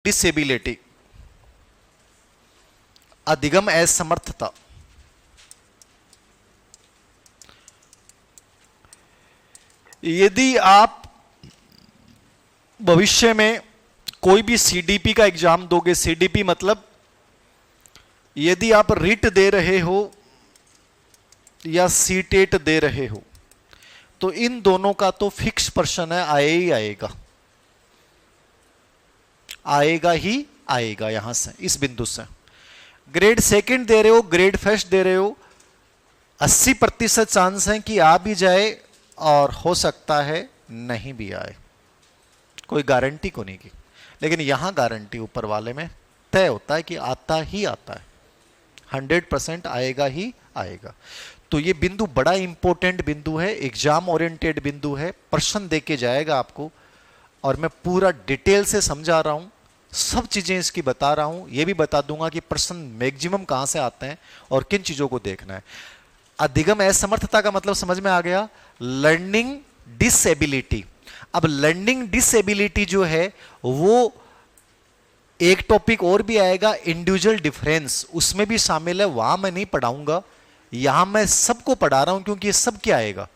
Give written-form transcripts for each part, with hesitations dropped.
Disability, अधिगम असमर्थता। यदि आप भविष्य में कोई भी सीडीपी का एग्जाम दोगे, सीडीपी मतलब यदि आप रिट दे रहे हो या सीटेट दे रहे हो, तो इन दोनों का तो फिक्स प्रश्न है, आए ही आएगा, आएगा ही आएगा। यहां से इस बिंदु से ग्रेड सेकंड दे रहे हो, ग्रेड फर्स्ट दे रहे हो, 80% चांस है कि आ भी जाए और हो सकता है नहीं भी आए, कोई गारंटी को नहीं की। लेकिन यहां गारंटी ऊपर वाले में तय होता है कि आता ही आता है, 100% आएगा ही आएगा। तो ये बिंदु बड़ा इंपॉर्टेंट बिंदु है, एग्जाम ओरिएंटेड बिंदु है, प्रश्न दे के जाएगा आपको। और मैं पूरा डिटेल से समझा रहा हूं, सब चीजें इसकी बता रहा हूं, ये भी बता दूंगा कि प्रश्न मैक्सिमम कहां से आते हैं और किन चीजों को देखना है। अधिगम असमर्थता का मतलब समझ में आ गया, लर्निंग डिसेबिलिटी। अब लर्निंग डिसेबिलिटी जो है वो एक टॉपिक और भी आएगा, इंडिविजुअल डिफरेंस, उसमें भी शामिल है, वहां मैं नहीं पढ़ाऊंगा, यहां मैं सबको पढ़ा रहा हूं क्योंकि ये सब क्या आएगा।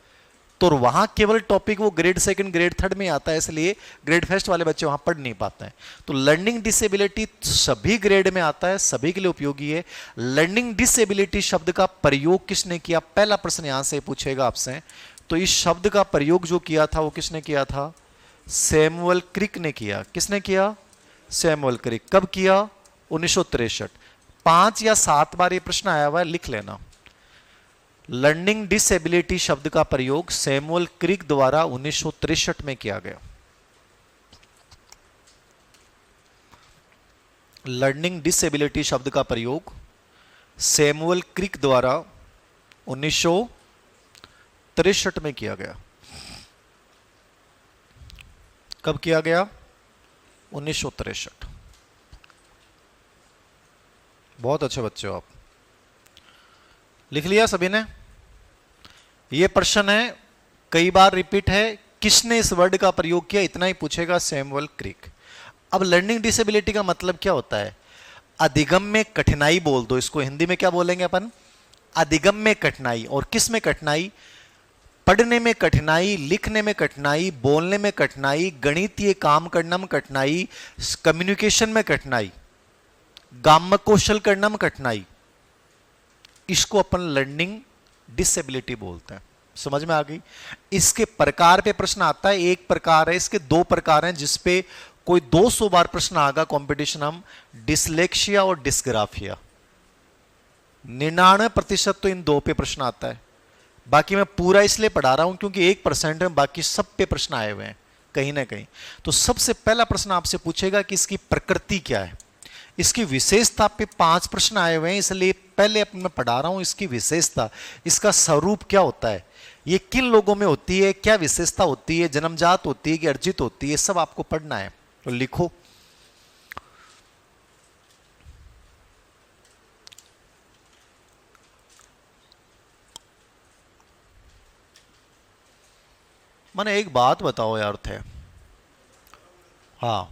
तो वहां केवल टॉपिक वो ग्रेड सेकंड ग्रेड थर्ड में आता है, इसलिए ग्रेड फर्स्ट वाले बच्चे वहां पढ़ नहीं पाते हैं। तो लर्निंग डिसेबिलिटी सभी ग्रेड में आता है, सभी के लिए उपयोगी है। लर्निंग डिसेबिलिटी शब्द का प्रयोग किसने किया, पहला प्रश्न यहां से पूछेगा आपसे। तो इस शब्द का प्रयोग जो किया था वो किसने किया था, सैमुअल क्रिक ने किया। किसने किया, सैमुअल क्रिक। कब किया, 1963। 5 या 7 बार ये प्रश्न आया हुआ है, लिख लेना। लर्निंग डिसेबिलिटी शब्द का प्रयोग सैमुअल क्रिक द्वारा 1963 में किया गया। लर्निंग डिसेबिलिटी शब्द का प्रयोग सैमुअल क्रिक द्वारा 1963 में किया गया। कब किया गया, 1963। बहुत अच्छे बच्चे हो आप, लिख लिया सभी ने। यह प्रश्न है, कई बार रिपीट है, किसने इस वर्ड का प्रयोग किया, इतना ही पूछेगा, सैमुअल क्रिक। अब लर्निंग डिसेबिलिटी का मतलब क्या होता है, अधिगम में कठिनाई बोल दो इसको, हिंदी में क्या बोलेंगे अपन, अधिगम में कठिनाई। और किस में कठिनाई, पढ़ने में कठिनाई, लिखने में कठिनाई, बोलने में कठिनाई, गणितीय काम करने में कठिनाई, कम्युनिकेशन में कठिनाई, गामक कौशल करने में कठिनाई, इसको अपन लर्निंग डिसेबिलिटी बोलते हैं। समझ में आ गई। इसके प्रकार पे प्रश्न आता है, एक प्रकार है, इसके 2 प्रकार हैं, जिसपे कोई 200 बार प्रश्न आएगा कंपटीशन, हम डिसलेक्सिया और डिस्ग्राफिया। 99% तो इन 2 पे प्रश्न आता है। बाकी मैं पूरा इसलिए पढ़ा रहा हूं क्योंकि 1% में बाकी सब पे प्रश्न आए हुए हैं कहीं ना कहीं। तो सबसे पहला प्रश्न आपसे पूछेगा कि इसकी प्रकृति क्या है, इसकी विशेषता पे 5 प्रश्न आए हुए हैं, इसलिए पहले मैं पढ़ा रहा हूं इसकी विशेषता, इसका स्वरूप क्या होता है, ये किन लोगों में होती है, क्या विशेषता होती है, जन्मजात होती है कि अर्जित होती है, सब आपको पढ़ना है। तो लिखो, मैंने एक बात बताओ यार थे, हाँ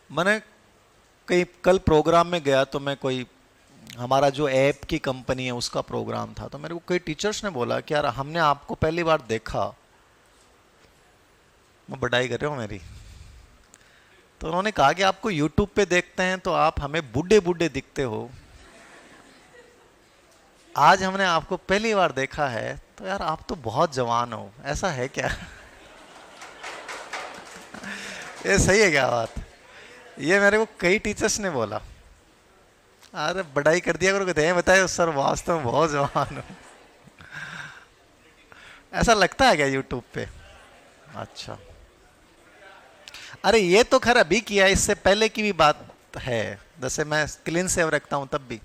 मैंने कहीं कल प्रोग्राम में गया तो मैं कोई, हमारा जो ऐप की कंपनी है उसका प्रोग्राम था, तो मेरे को कई टीचर्स ने बोला कि यार हमने आपको पहली बार देखा, मैं बड़ाई कर रहा हूँ मेरी, तो उन्होंने कहा कि आपको यूट्यूब पे देखते हैं तो आप हमें बूढ़े बूढ़े दिखते हो, आज हमने आपको पहली बार देखा है तो यार आप तो बहुत जवान हो, ऐसा है क्या? ये सही है क्या बात? ये मेरे को कई टीचर्स ने बोला। अरे बड़ाई कर दिया करो, कहते हैं बताए सर वास्तव में बहुत जवान हो। ऐसा लगता है क्या यूट्यूब पे? अच्छा, अरे ये तो खैर अभी किया, इससे पहले की भी बात है, जैसे मैं क्लीन सेव रखता हूं तब भी।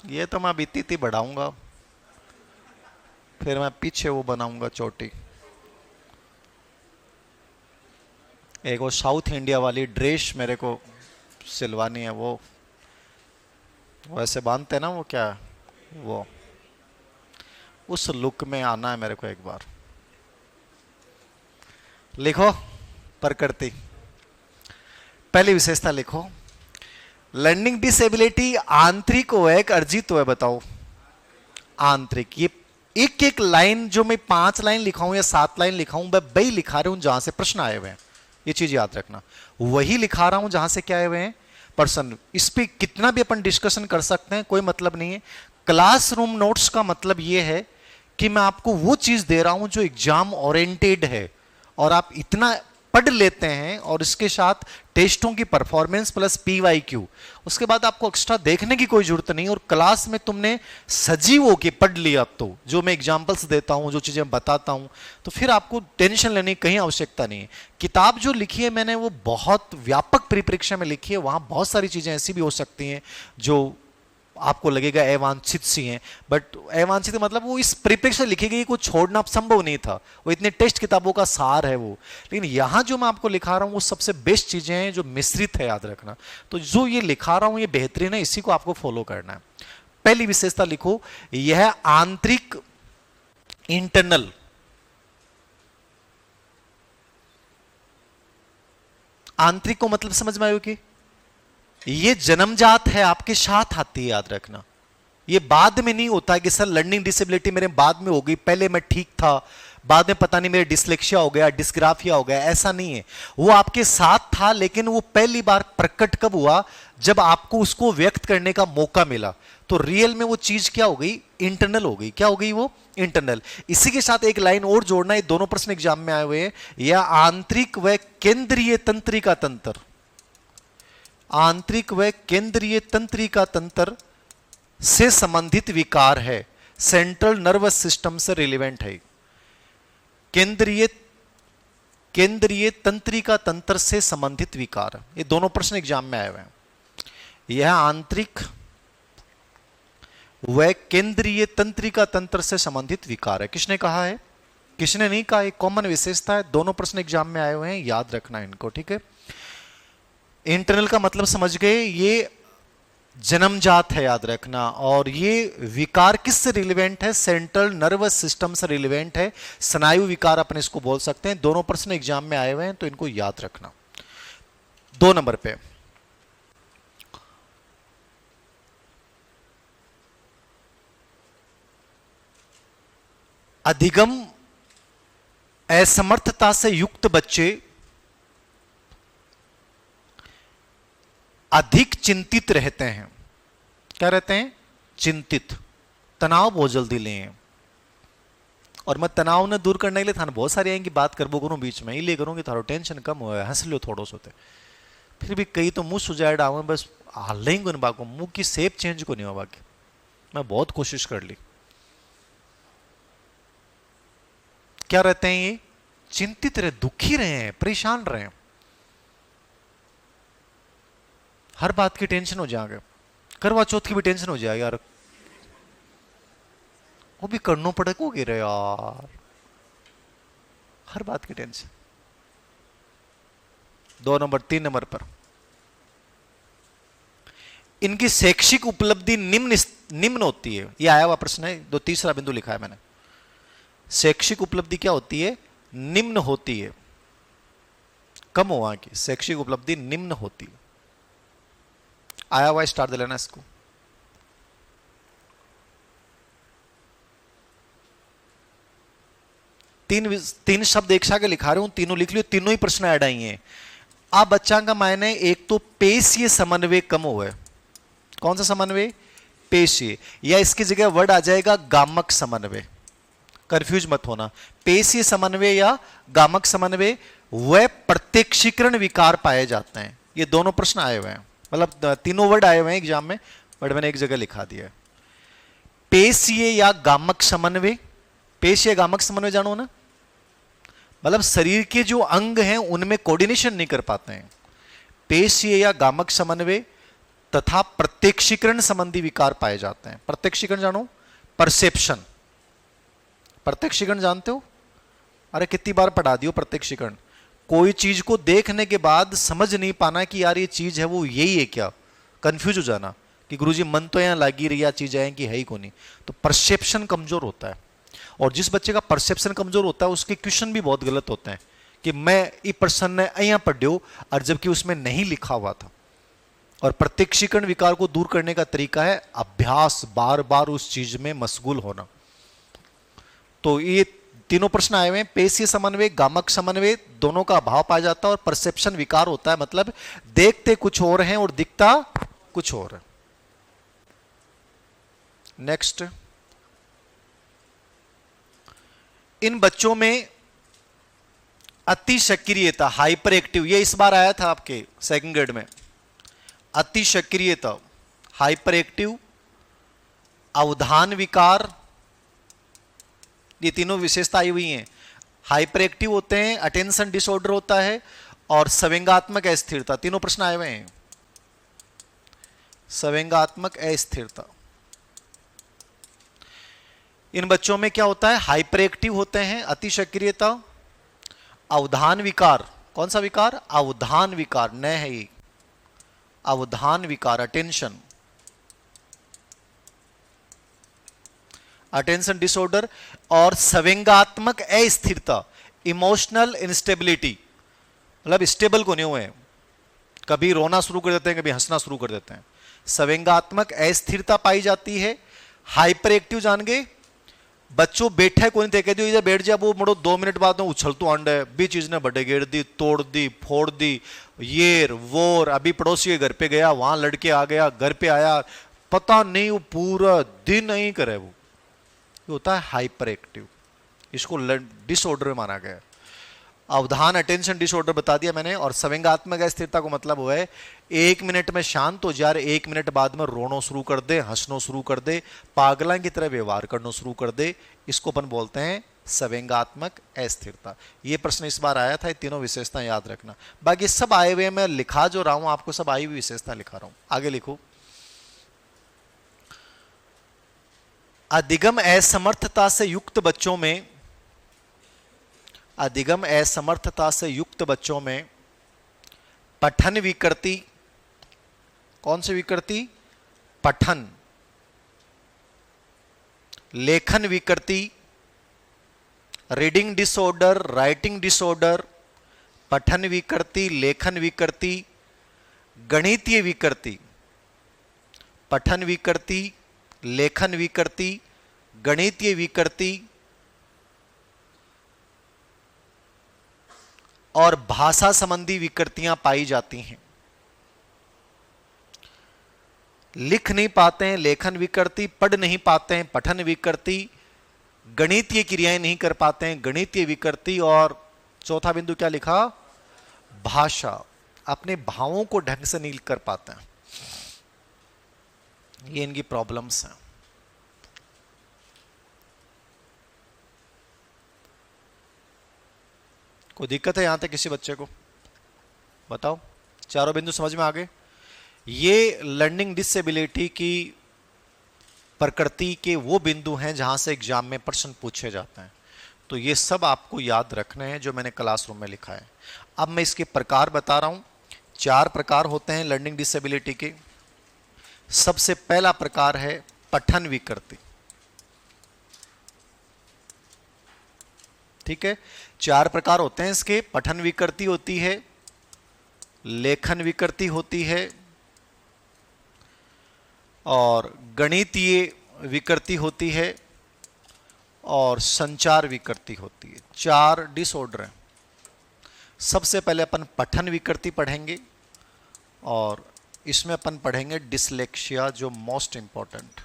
ये तो मैं बीती थी बढ़ाऊंगा, फिर मैं पीछे वो बनाऊंगा चोटी। एक वो साउथ इंडिया वाली ड्रेस मेरे को सिलवानी है, वो वैसे बांधते ना, वो क्या, वो उस लुक में आना है मेरे को एक बार। लिखो प्रकृति। पहली विशेषता लिखो, लर्निंग डिसेबिलिटी आंतरिक हो है कि अर्जित हो है? बताओ। आंतरिक। ये एक एक लाइन जो मैं 5 लाइन लिखाऊं या 7 लाइन लिखाऊं, मैं वही लिखा रहा हूं जहां से प्रश्न आए हुए हैं। ये चीज याद रखना, वही लिखा रहा हूं जहां से क्या आए हुए हैं प्रश्न। इस पे कितना भी अपन डिस्कशन कर सकते हैं, कोई मतलब नहीं है। क्लासरूम नोट्स का मतलब यह है कि मैं आपको वो चीज दे रहा हूं जो एग्जाम ओरिएंटेड है, और आप इतना पढ़ लेते हैं और इसके साथ टेस्टों की परफॉर्मेंस प्लस पीवाईक्यू, उसके बाद आपको एक्स्ट्रा देखने की कोई जरूरत नहीं। और क्लास में तुमने सजीव होके पढ़ लिया, तो जो मैं एग्जांपल्स देता हूं, जो चीजें बताता हूं, तो फिर आपको टेंशन लेने की कहीं आवश्यकता नहीं है। किताब जो लिखी है मैंने वो बहुत व्यापक परिप्रेक्ष्य में लिखी है, वहां बहुत सारी चीजें ऐसी भी हो सकती हैं जो आपको लगेगा अवांछित सी हैं, बट अवांछित मतलब वो इस परिप्रेक्ष्य लिखी गई को छोड़ना संभव नहीं था, वो इतने टेस्ट किताबों का सार है वो। लेकिन यहां जो मैं आपको लिखा रहा हूं वो सबसे बेस्ट चीजें हैं जो मिश्रित है, याद रखना। तो जो ये लिखा रहा हूं ये बेहतरीन है, इसी को आपको फॉलो करना है। पहली विशेषता लिखो, यह आंतरिक, इंटरनल। आंतरिक को मतलब समझ में आयो कि ये जन्मजात है, आपके साथ आती है, याद रखना। ये बाद में नहीं होता है कि सर लर्निंग डिसेबिलिटी मेरे बाद में हो गई, पहले मैं ठीक था, बाद में पता नहीं मेरे डिसलेक्सिया हो गया, डिस्ग्राफिया हो गया, ऐसा नहीं है। वो आपके साथ था, लेकिन वो पहली बार प्रकट कब हुआ? जब आपको उसको व्यक्त करने का मौका मिला। तो रियल में वो चीज क्या हो गई? इंटरनल हो गई। क्या हो गई वो? इंटरनल। इसी के साथ एक लाइन और जोड़ना, ये दोनों प्रश्न एग्जाम में आए हुए हैं। यह आंतरिक व केंद्रीय तंत्रिका तंत्र, आंतरिक व केंद्रीय तंत्रिका तंत्र से संबंधित विकार है, सेंट्रल नर्वस सिस्टम से रिलेवेंट है। केंद्रीय तंत्रिका तंत्र से संबंधित विकार, ये दोनों प्रश्न एग्जाम में आए हुए हैं। यह आंतरिक व केंद्रीय तंत्रिका तंत्र से संबंधित विकार है। किसने कहा है? किसने नहीं कहा, एक कॉमन विशेषता है, दोनों प्रश्न एग्जाम में आए हुए हैं, याद रखना इनको, ठीक है। इंटरनल का मतलब समझ गए, ये जन्मजात है, याद रखना। और ये विकार किससे रिलेवेंट है? सेंट्रल नर्वस सिस्टम से रिलेवेंट है, स्नायु विकार अपन इसको बोल सकते हैं। दोनों प्रश्न एग्जाम में आए हुए हैं, तो इनको याद रखना। 2 नंबर पे अधिगम असमर्थता से युक्त बच्चे अधिक चिंतित रहते हैं। क्या रहते हैं? चिंतित। तनाव बहुत जल्दी लें। और मैं तनाव ने दूर करने के लिए थाने बहुत सारी आएंगी बात करबो करूं बीच में, इसलिए करूंगी थारो टेंशन कम हो, हंस लो थोड़ो सोते। फिर भी कई तो मुंह सुजाड़ आवे, बस हाल नहीं गुन बाको, मुंह की शेप चेंज को नहीं हो बाकी। मैं बहुत कोशिश कर ली। क्या रहते हैं ये? चिंतित रहे, दुखी रहे हैं, परेशान रहे हैं, हर बात की टेंशन हो जाएगा। करवा चौथ की भी टेंशन हो जाएगी यार, वो भी करना पड़ेगा रे यार, हर बात की टेंशन। 2 नंबर। 3 नंबर पर इनकी शैक्षिक उपलब्धि निम्न होती है। ये आया हुआ प्रश्न है, 2 तीसरा बिंदु लिखा है मैंने। शैक्षिक उपलब्धि क्या होती है? निम्न होती है, कम हो वहां की। शैक्षिक उपलब्धि निम्न होती है, आया हुआ स्टार दे लेना इसको। तीन शब्द एक साथ लिखा रहे हूं, तीनों लिख लियो, तीनों ही प्रश्न ऐड आई हैं। अब बच्चा का मायने एक तो पेशीय समन्वय कम हुआ है। कौन सा समन्वय? पेशीय, या इसकी जगह वर्ड आ जाएगा गामक समन्वय। कंफ्यूज मत होना, पेशीय समन्वय या गामक समन्वय व प्रत्यक्षीकरण विकार पाए जाते हैं। ये दोनों प्रश्न आए हुए हैं, मतलब तीनों वर्ड आए हुए हैं एग्जाम में, बट मैंने एक जगह लिखा दिया है। पेशीय या गामक समन्वय, पेशीय गामक समन्वय जानो ना, मतलब शरीर के जो अंग हैं उनमें कोऑर्डिनेशन नहीं कर पाते हैं। पेशीय या गामक समन्वय तथा प्रत्यक्षीकरण संबंधी विकार पाए जाते हैं। प्रत्यक्षीकरण जानो? परसेप्शन। प्रत्यक्षीकरण जानते हो? अरे कितनी बार पढ़ा दियो प्रत्यक्षीकरण। कोई चीज को देखने के बाद समझ नहीं पाना कि यार ये चीज है वो यही है क्या, कंफ्यूज हो जाना कि गुरुजी मन तो यहां लगी रही है, चीज है कि है ही को नहीं। तो परसेप्शन कमजोर होता है, और जिस बच्चे का परसेप्शन कमजोर होता है उसके क्वेश्चन भी बहुत गलत होते हैं, कि मैं ई पर्सन ने અહીંયા पढ़ियो और जबकि उसमें नहीं लिखा हुआ था। और प्रत्यक्षीकरण विकार को दूर करने का तरीका है अभ्यास, बार बार उस चीज में मशगूल होना। तो ये तीनों प्रश्न आए हुए हैं। पेशीय समन्वय, गामक समन्वय, दोनों का अभाव पाया जाता है और परसेप्शन विकार होता है, मतलब देखते कुछ और हैं और दिखता कुछ और है। नेक्स्ट, इन बच्चों में अति सक्रियता, हाइपर एक्टिव, ये इस बार आया था आपके सेकंड ग्रेड में। अति सक्रियता, हाइपर एक्टिव, अवधान विकार, ये तीनों विशेषता आई हुई हैं। हाइपर एक्टिव होते हैं, अटेंशन डिसऑर्डर होता है और संवेगात्मक अस्थिरता, तीनों प्रश्न आए हुए हैं। संवेगात्मक अस्थिरता, इन बच्चों में क्या होता है? हाइपर एक्टिव होते हैं, अति सक्रियता, अवधान विकार, कौन सा विकार? अवधान विकार, न है ये, अवधान विकार, अटेंशन, अटेंशन डिसऑर्डर, और संवेगात्मक अस्थिरता, इमोशनल इंस्टेबिलिटी, मतलब स्टेबल को नहीं हुए, कभी रोना शुरू कर देते हैं, कभी हंसना शुरू कर देते हैं। संवेगात्मक अस्थिरता पाई जाती है। हाइपर एक्टिव जान गए, बच्चों बैठे को नहीं देखे दियो, बैठ जा, वो मुड़ो 2 मिनट बाद में उछलतू आंडे, भी चीज ने बड़े गेड़ दी, तोड़ दी, फोड़ दी, येर वोर। अभी पड़ोसी के घर पे गया, वहां लड़के आ गया, घर पे आया, पता नहीं वो पूरा दिन नहीं करे, वो होता है हाइपर एक्टिव, इसको डिसऑर्डर में माना गया। अवधान अटेंशन डिसऑर्डर बता दिया मैंने। और संवेगात्मक अस्थिरता को मतलब हुआ है 1 मिनट में शांत हो जा रहे, 1 मिनट बाद में रोनो शुरू कर दे, हंसनो शुरू कर दे, पागला की तरह व्यवहार करना शुरू कर दे, इसको अपन बोलते हैं संवेगात्मक अस्थिरता। ये प्रश्न इस बार आया था, ये तीनों विशेषता याद रखना। बाकी सब आए हुए, मैं लिखा जो रहा हूं आपको, सब आई हुई विशेषता लिखा रहा हूं। आगे लिखो, अधिगम असमर्थता से युक्त बच्चों में, अधिगम असमर्थता से युक्त बच्चों में पठन विकृति, कौन सी विकृति? पठन, लेखन विकृति, रीडिंग डिसऑर्डर, राइटिंग डिसऑर्डर, पठन विकृति, लेखन विकृति, गणितीय विकृति, पठन विकृति, लेखन विकृति, गणितीय विकृति और भाषा संबंधी विकृतियां पाई जाती हैं। लिख नहीं पाते हैं, लेखन विकृति, पढ़ नहीं पाते हैं, पठन विकृति, गणितीय क्रियाएं नहीं कर पाते हैं, गणितीय विकृति, और चौथा बिंदु क्या लिखा? भाषा, अपने भावों को ढंग से नहीं कर पाते हैं। ये इनकी प्रॉब्लम्स हैं। कोई दिक्कत है यहां तक किसी बच्चे को? बताओ, चारों बिंदु समझ में आ गए? ये लर्निंग डिसेबिलिटी की प्रकृति के वो बिंदु हैं जहां से एग्जाम में प्रश्न पूछे जाते हैं। तो ये सब आपको याद रखने हैं जो मैंने क्लासरूम में लिखा है। अब मैं इसके प्रकार बता रहा हूं। 4 प्रकार होते हैं लर्निंग डिसेबिलिटी के। सबसे पहला प्रकार है पठन विकृति। ठीक है, 4 प्रकार होते हैं इसके। पठन विकृति होती है, लेखन विकृति होती है, और गणितीय विकृति होती है, और संचार विकृति होती है। 4 डिसऑर्डर हैं। सबसे पहले अपन पठन विकृति पढ़ेंगे और इसमें अपन पढ़ेंगे डिसलेक्सिया, जो मोस्ट इंपॉर्टेंट।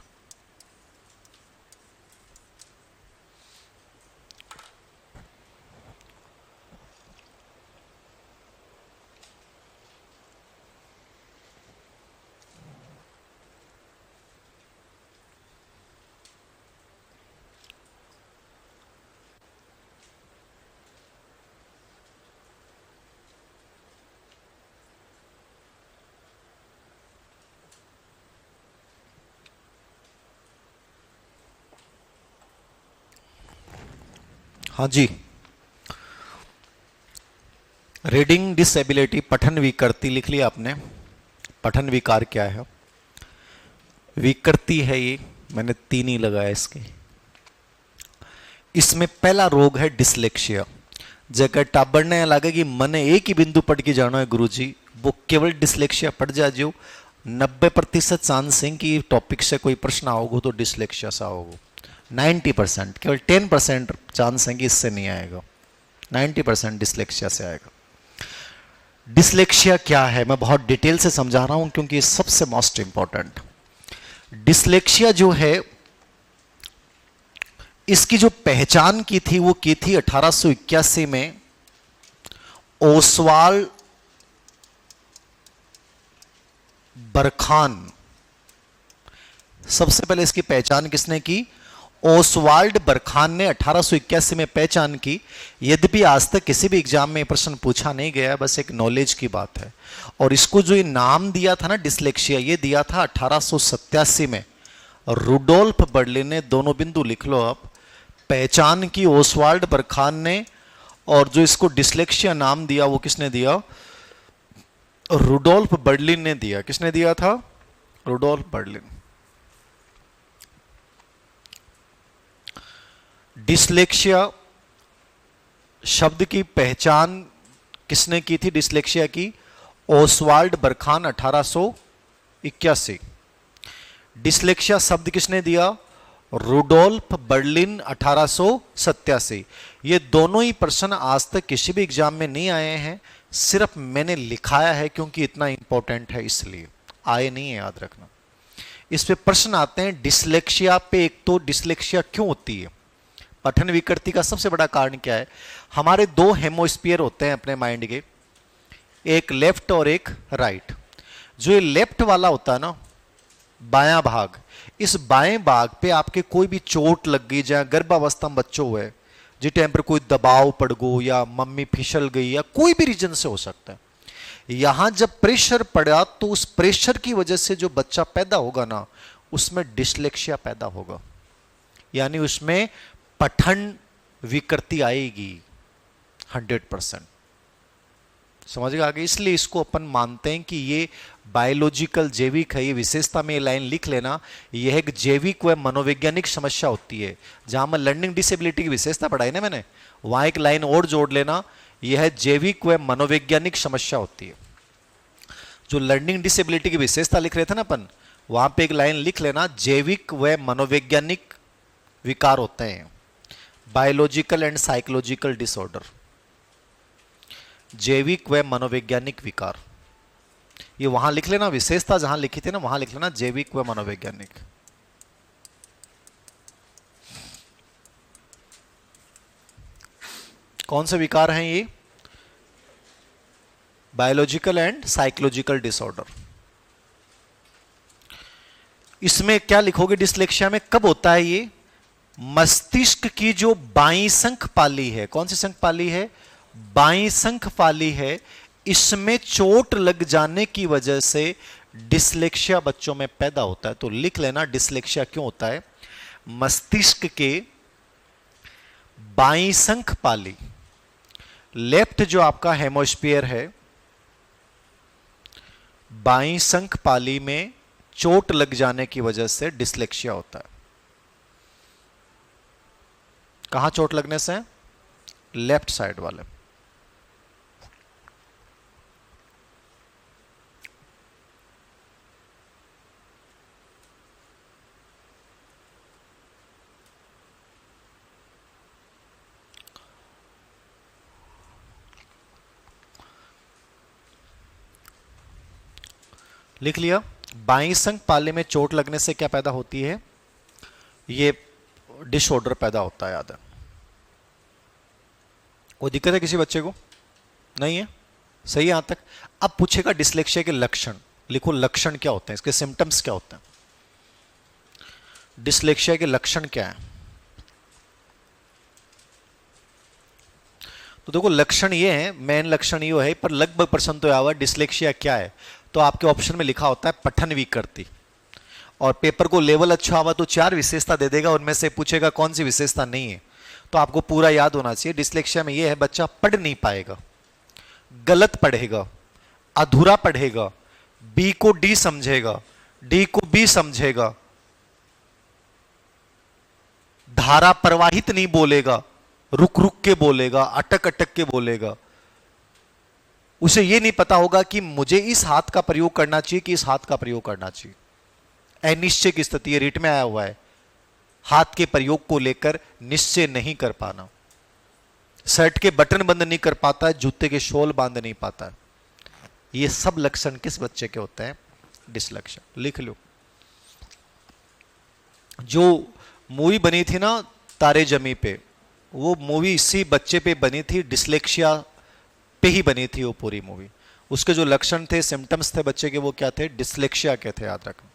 हाँ जी, रीडिंग डिसेबिलिटी, पठन विकृति लिख लिया आपने। पठन विकार क्या है? विकृति है ये, मैंने 3 ही लगाया इसके। इसमें पहला रोग है डिसलेक्सिया। जगह टाबड़ने लगे कि मने एक ही बिंदु पढ़ के जाना है गुरुजी, वो केवल डिसलेक्सिया पढ़ जा जो 90% चांस है कि टॉपिक से कोई प्रश्न आओगे तो डिसलेक्सिया से आओगे। 90%, केवल 10% चांस है कि इससे नहीं आएगा। 90% डिसलेक्सिया से आएगा। डिसलेक्सिया क्या है मैं बहुत डिटेल से समझा रहा हूं क्योंकि सबसे मोस्ट इंपॉर्टेंट। डिसलेक्सिया जो है इसकी जो पहचान की थी वो की थी 1881 में ओसवाल्ड बरखान। सबसे पहले इसकी पहचान किसने की? ओसवाल्ड बरखान ने 1881 में पहचान की। यद्यपि आज तक किसी भी एग्जाम में प्रश्न पूछा नहीं गया, बस एक नॉलेज की बात है। और इसको जो ये नाम दिया था ना डिसलेक्सिया, ये दिया था 1887 में रुडोल्फ बर्लिन ने। दोनों बिंदु लिख लो आप। पहचान की ओसवाल्ड बरखान ने, और जो इसको डिसलेक्सिया नाम दिया वो किसने दिया? रुडोल्फ बर्लिन ने दिया। किसने दिया था? Rudolf Berlin. डिसलेक्सिया शब्द की पहचान किसने की थी? डिसलेक्सिया की ओसवाल्ड बरखान 1881। डिसलेक्सिया शब्द किसने दिया? Rudolf Berlin 1887। ये दोनों ही प्रश्न आज तक किसी भी एग्जाम में नहीं आए हैं, सिर्फ मैंने लिखाया है क्योंकि इतना इंपॉर्टेंट है, इसलिए आए नहीं है, याद रखना। इस पे प्रश्न आते हैं डिसलेक्सिया पे। एक तो डिसलेक्सिया क्यों होती है? पठन विकृति का सबसे बड़ा कारण क्या है? हमारे दो हेमोस्फीयर होते हैं अपने माइंड के, एक लेफ्ट और एक राइट। जो ये लेफ्ट वाला होता है ना, बायां भाग, इस बाएं भाग पे आपके कोई भी चोट लग गई, जहां गर्भावस्था में बच्चों हुए, जिस टाइम पर कोई दबाव पड़ गो या मम्मी फिसल गई या कोई भी रीजन से हो सकता है, यहां जब प्रेशर पड़ा तो उस प्रेशर की वजह से जो बच्चा पैदा होगा ना, उसमें डिसलेक्सिया पैदा होगा, यानी उसमें पठन विकृति आएगी 100%। समझ गए आगे? इसलिए इसको अपन मानते हैं कि ये बायोलॉजिकल जैविक है। ये विशेषता में ये लाइन लिख लेना, यह एक जैविक व मनोवैज्ञानिक समस्या होती है। जहां मैं लर्निंग डिसेबिलिटी की विशेषता पढ़ाई ना मैंने, वहां एक लाइन और जोड़ लेना, यह जैविक व मनोवैज्ञानिक समस्या होती है। जो लर्निंग डिसेबिलिटी की विशेषता लिख रहे थे ना अपन, वहां पे एक लाइन लिख लेना, जैविक व मनोवैज्ञानिक विकार होते हैं, बायोलॉजिकल एंड साइकोलॉजिकल डिसऑर्डर, जैविक व मनोवैज्ञानिक विकार। ये वहां लिख लेना, विशेषता जहां लिखी थी ना वहां लिख लेना जैविक व मनोवैज्ञानिक। कौन से विकार हैं ये? Biological and psychological disorder. इसमें क्या लिखोगे डिसलेक्सिया में? कब होता है ये? मस्तिष्क की जो बाईं शंखपाली है, कौन सी शंखपाली है? बाईं शंखपाली है, इसमें चोट लग जाने की वजह से डिसलेक्सिया बच्चों में पैदा होता है। तो लिख लेना डिसलेक्सिया क्यों होता है? मस्तिष्क के बाईं शंखपाली, लेफ्ट जो आपका हेमोस्फीयर है, बाईं शंखपाली में चोट लग जाने की वजह से डिसलेक्सिया होता है। कहां चोट लगने से? लेफ्ट साइड वाले। लिख लिया? बाईं शंखपाली में चोट लगने से क्या पैदा होती है? ये डिसऑर्डर पैदा होता है, याद है। कोई दिक्कत है किसी बच्चे को? नहीं है? सही है यहां तक। अब पूछेगा डिसलेक्सिया के लक्षण, लिखो लक्षण क्या होते हैं, इसके सिम्टम्स क्या होते हैं। डिसलेक्सिया के लक्षण क्या है? तो देखो लक्षण ये है, मेन लक्षण ये है, पर लगभग प्रश्न तो आवा डिसलेक्सिया क्या है, तो आपके ऑप्शन में लिखा होता है पठन विकृति। और पेपर को लेवल अच्छा हुआ तो 4 विशेषता दे देगा, उनमें से पूछेगा कौन सी विशेषता नहीं है। तो आपको पूरा याद होना चाहिए। डिसलेक्सिया में यह है बच्चा पढ़ नहीं पाएगा, गलत पढ़ेगा, अधूरा पढ़ेगा, बी को डी समझेगा, डी को बी समझेगा, धारा प्रवाहित नहीं बोलेगा, रुक रुक के बोलेगा, अटक अटक के बोलेगा। उसे ये नहीं पता होगा कि मुझे इस हाथ का प्रयोग करना चाहिए कि इस हाथ का प्रयोग करना चाहिए। अनिश्चय की स्थिति है, रीट में आया हुआ है, हाथ के प्रयोग को लेकर निश्चय नहीं कर पाना। शर्ट के बटन बंद नहीं कर पाता है, जूते के शोल बांध नहीं पाता है। ये सब लक्षण किस बच्चे के होते हैं? डिसलेक्सिया। लिख लो। जो मूवी बनी थी ना तारे जमी पे, वो मूवी इसी बच्चे पे बनी थी, डिसलेक्सिया पे ही बनी थी वो पूरी मूवी। उसके जो लक्षण थे, सिम्टम्स थे बच्चे के, वो क्या थे? डिसलेक्सिया के थे, याद रखना।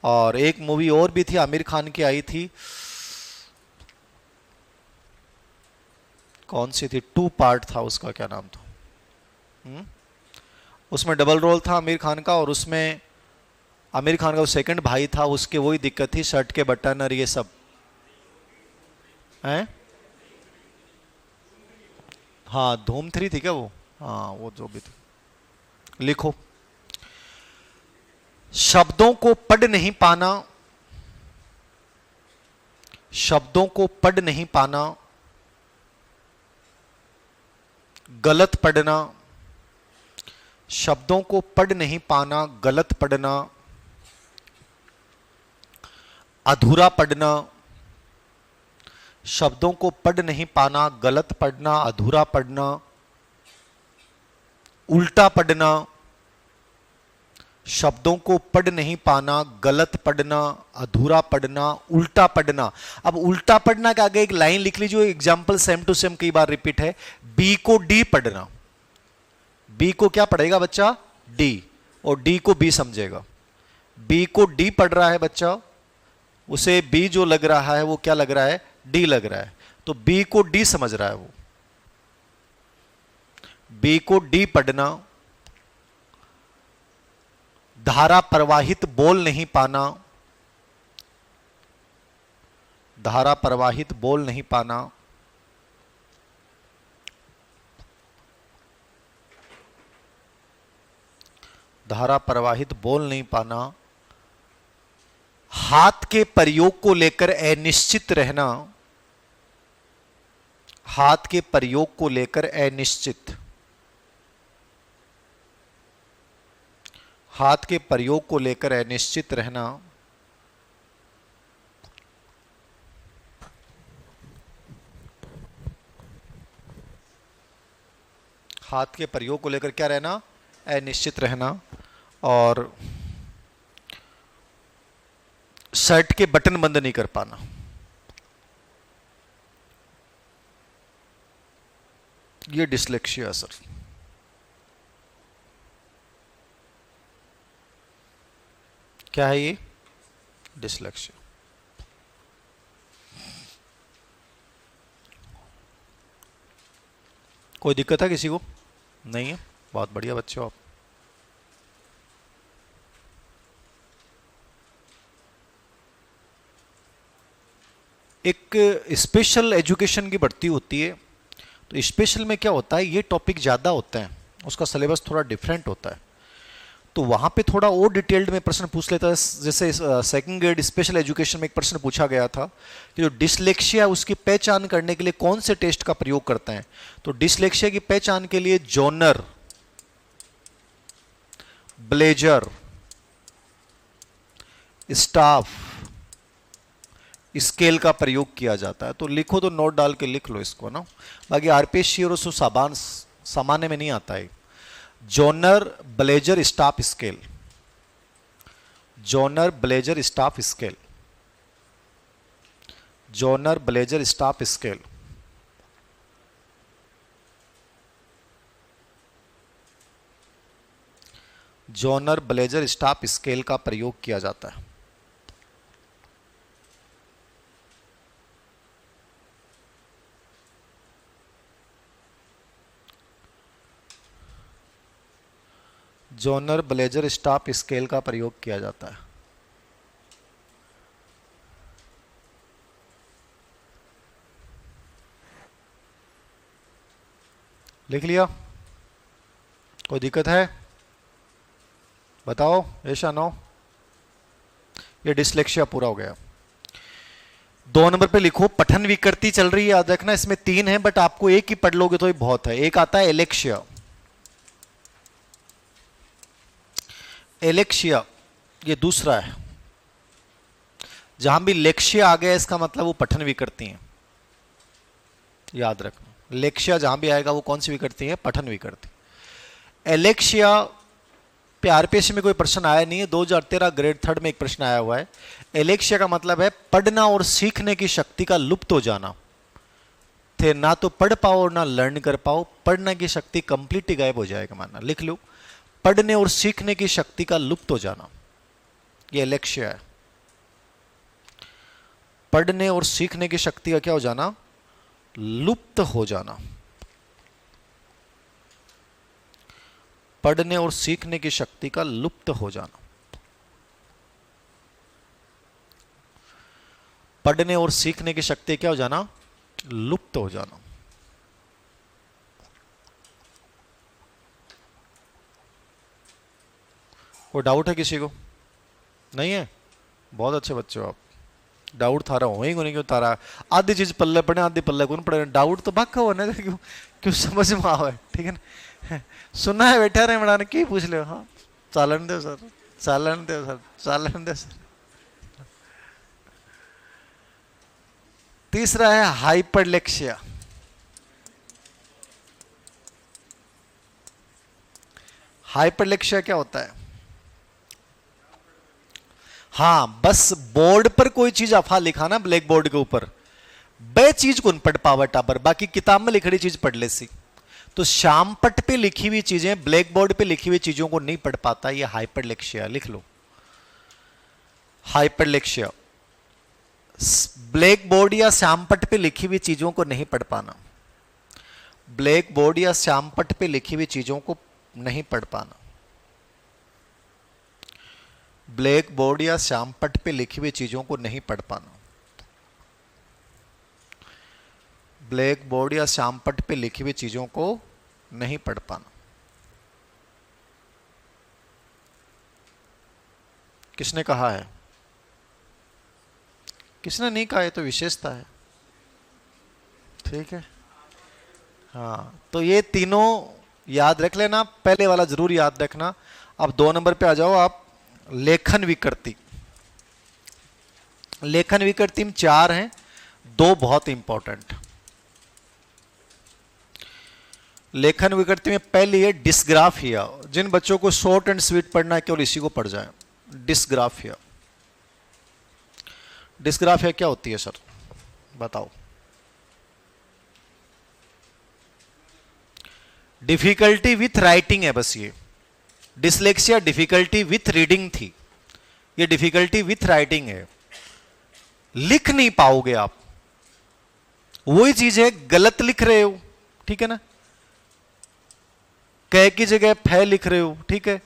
और एक मूवी और भी थी, आमिर खान की आई थी, कौन सी थी? 2 पार्ट था उसका, क्या नाम था? उसमें डबल रोल था आमिर खान का, और उसमें आमिर खान का वो सेकंड भाई था, उसके वही दिक्कत थी, शर्ट के बटन और ये सब हैं। हाँ, धूम 3 थी क्या वो? हाँ, वो जो भी थी। लिखो। शब्दों को पढ़ नहीं पाना, शब्दों को पढ़ नहीं पाना, गलत पढ़ना, शब्दों को पढ़ नहीं पाना, गलत पढ़ना, अधूरा पढ़ना, शब्दों को पढ़ नहीं पाना, गलत पढ़ना, अधूरा पढ़ना, उल्टा पढ़ना, शब्दों को पढ़ नहीं पाना, गलत पढ़ना, अधूरा पढ़ना, उल्टा पढ़ना। अब उल्टा पढ़ना के आगे एक लाइन लिख लीजिए, एग्जाम्पल सेम टू सेम कई बार रिपीट है। बी को डी पढ़ना, बी को क्या पढ़ेगा बच्चा? डी, और डी को बी समझेगा। बी को डी पढ़ रहा है बच्चा, उसे बी जो लग रहा है वो क्या लग रहा है? डी लग रहा है, तो बी को डी समझ रहा है वो। बी को डी पढ़ना, धारा प्रवाहित बोल नहीं पाना, धारा प्रवाहित बोल नहीं पाना, धारा प्रवाहित बोल नहीं पाना, हाथ के प्रयोग को लेकर अनिश्चित रहना, हाथ के प्रयोग को लेकर अनिश्चित, हाथ के प्रयोग को लेकर अनिश्चित रहना, हाथ के प्रयोग को लेकर क्या रहना? अनिश्चित रहना, और शर्ट के बटन बंद नहीं कर पाना। ये डिसलेक्सिया सर। क्या है ये? डिसलेक्सिया। कोई दिक्कत है किसी को? नहीं है? बहुत बढ़िया बच्चे हो आप। एक स्पेशल एजुकेशन की भर्ती होती है, तो स्पेशल में क्या होता है, ये टॉपिक ज़्यादा होते हैं, उसका सिलेबस थोड़ा डिफरेंट होता है, तो वहाँ पे थोड़ा और डिटेल्ड में प्रश्न पूछ लेता है। जैसे सेकंड ग्रेड स्पेशल एजुकेशन में एक प्रश्न पूछा गया था कि जो डिसलेक्सिया है उसकी पहचान करने के लिए कौन से टेस्ट का प्रयोग करते हैं। तो डिसलेक्सिया की पहचान के लिए जोनर, ब्लेजर, स्टाफ, स्केल का प्रयोग किया जाता है। तो लिखो, तो नोट डाल के लिख लो इसको ना, बाकी आरपीएससी और उसको सामान्य में नहीं आता है। Genre, blazer, staff, scale, genre, blazer, staff, scale, genre, blazer, staff, scale. Genre, blazer, staff, scale का प्रयोग किया जाता है। जोनर, ब्लेजर, स्टाफ, स्केल का प्रयोग किया जाता है। लिख लिया? कोई दिक्कत है? बताओ, ऐसा नो। ये डिसलेक्सिया पूरा हो गया। 2 नंबर पे लिखो पठन विकृति चल रही है, याद रखना इसमें 3 है बट आपको एक ही पढ़ लोगे तो ये बहुत है। एक आता है एलेक्शिया। एलेक्शिया ये दूसरा है। जहां भी लेक्शिया आ गया इसका मतलब वो पठन विकृति है, याद रखना। लेक्शिया जहां भी आएगा वो कौन सी विकृति है? पठन विकृति। एलेक्शिया पे आरपीएससी में कोई प्रश्न आया नहीं है, 2013 ग्रेड 3 में एक प्रश्न आया हुआ है। एलेक्शिया का मतलब है पढ़ना और सीखने की शक्ति का लुप्त हो जाना। थे ना तो पढ़ पाओ और ना लर्न कर पाओ, पढ़ने की शक्ति कंप्लीटली गायब हो जाएगा मानना। लिख लो, पढ़ने और सीखने की शक्ति का लुप्त हो जाना, ये एलेक्शिया है। पढ़ने और सीखने की शक्ति का क्या हो जाना? लुप्त हो जाना। पढ़ने और सीखने की शक्ति का लुप्त हो जाना। पढ़ने और सीखने की शक्ति क्या हो जाना? लुप्त हो जाना। कोई डाउट है किसी को? नहीं है? बहुत अच्छे बच्चे हो आप। डाउट थारा हो ही नहीं, क्यों तारा आधी चीज पल्ले पड़े आधी पल्ले कौन पड़े? डाउट तो बाका हो ना, क्यों क्यों समझ में आवे, ठीक है ना। सुना है बैठा रहे मनाने की पूछ ले। हाँ चालन दो सर, चालन दो सर, चालन दो सर। तीसरा है हाइपरलेक्सिया। हाइपरलेक्सिया क्या होता है? हाँ बस बोर्ड पर कोई चीज अफा लिखा ना ब्लैक बोर्ड के ऊपर, बे चीज को पढ़ पावा टाबर, बाकी किताब में लिखी चीज पढ़ ले सी। तो शामपट पे लिखी हुई चीजें ब्लैक बोर्ड पे लिखी हुई चीजों को नहीं पढ़ पाता, ये हाइपरलेक्सिया। लिख लो, हाइपरलेक्सिया। ब्लैक बोर्ड या श्यामपट पे लिखी हुई चीजों को नहीं पढ़ पाना। ब्लैक बोर्ड या श्यामपट पे लिखी हुई चीजों को नहीं पढ़ पाना। ब्लैक बोर्ड या श्यामपट पे लिखी हुई चीजों को नहीं पढ़ पाना। ब्लैक बोर्ड या श्यामपट पे लिखी हुई चीजों को नहीं पढ़ पाना। किसने कहा है? किसने नहीं कहा? ये तो विशेषता है, ठीक है। हाँ तो ये तीनों याद रख लेना, पहले वाला जरूर याद रखना। अब 2 नंबर पे आ जाओ आप, लेखन विकृति। लेखन विकृति में 4 हैं, 2 बहुत इंपॉर्टेंट। लेखन विकृति में पहली है डिस्ग्राफिया। जिन बच्चों को शॉर्ट एंड स्वीट पढ़ना है केवल इसी को पढ़ जाए। डिस्ग्राफिया। डिस्ग्राफिया क्या होती है सर, बताओ? डिफिकल्टी विथ राइटिंग है बस ये। डिसलेक्सिया डिफिकल्टी विथ रीडिंग थी, ये डिफिकल्टी विथ राइटिंग है। लिख नहीं पाओगे आप, वही चीज है, गलत लिख रहे हो, ठीक है ना। क की जगह फ लिख रहे हो, ठीक है।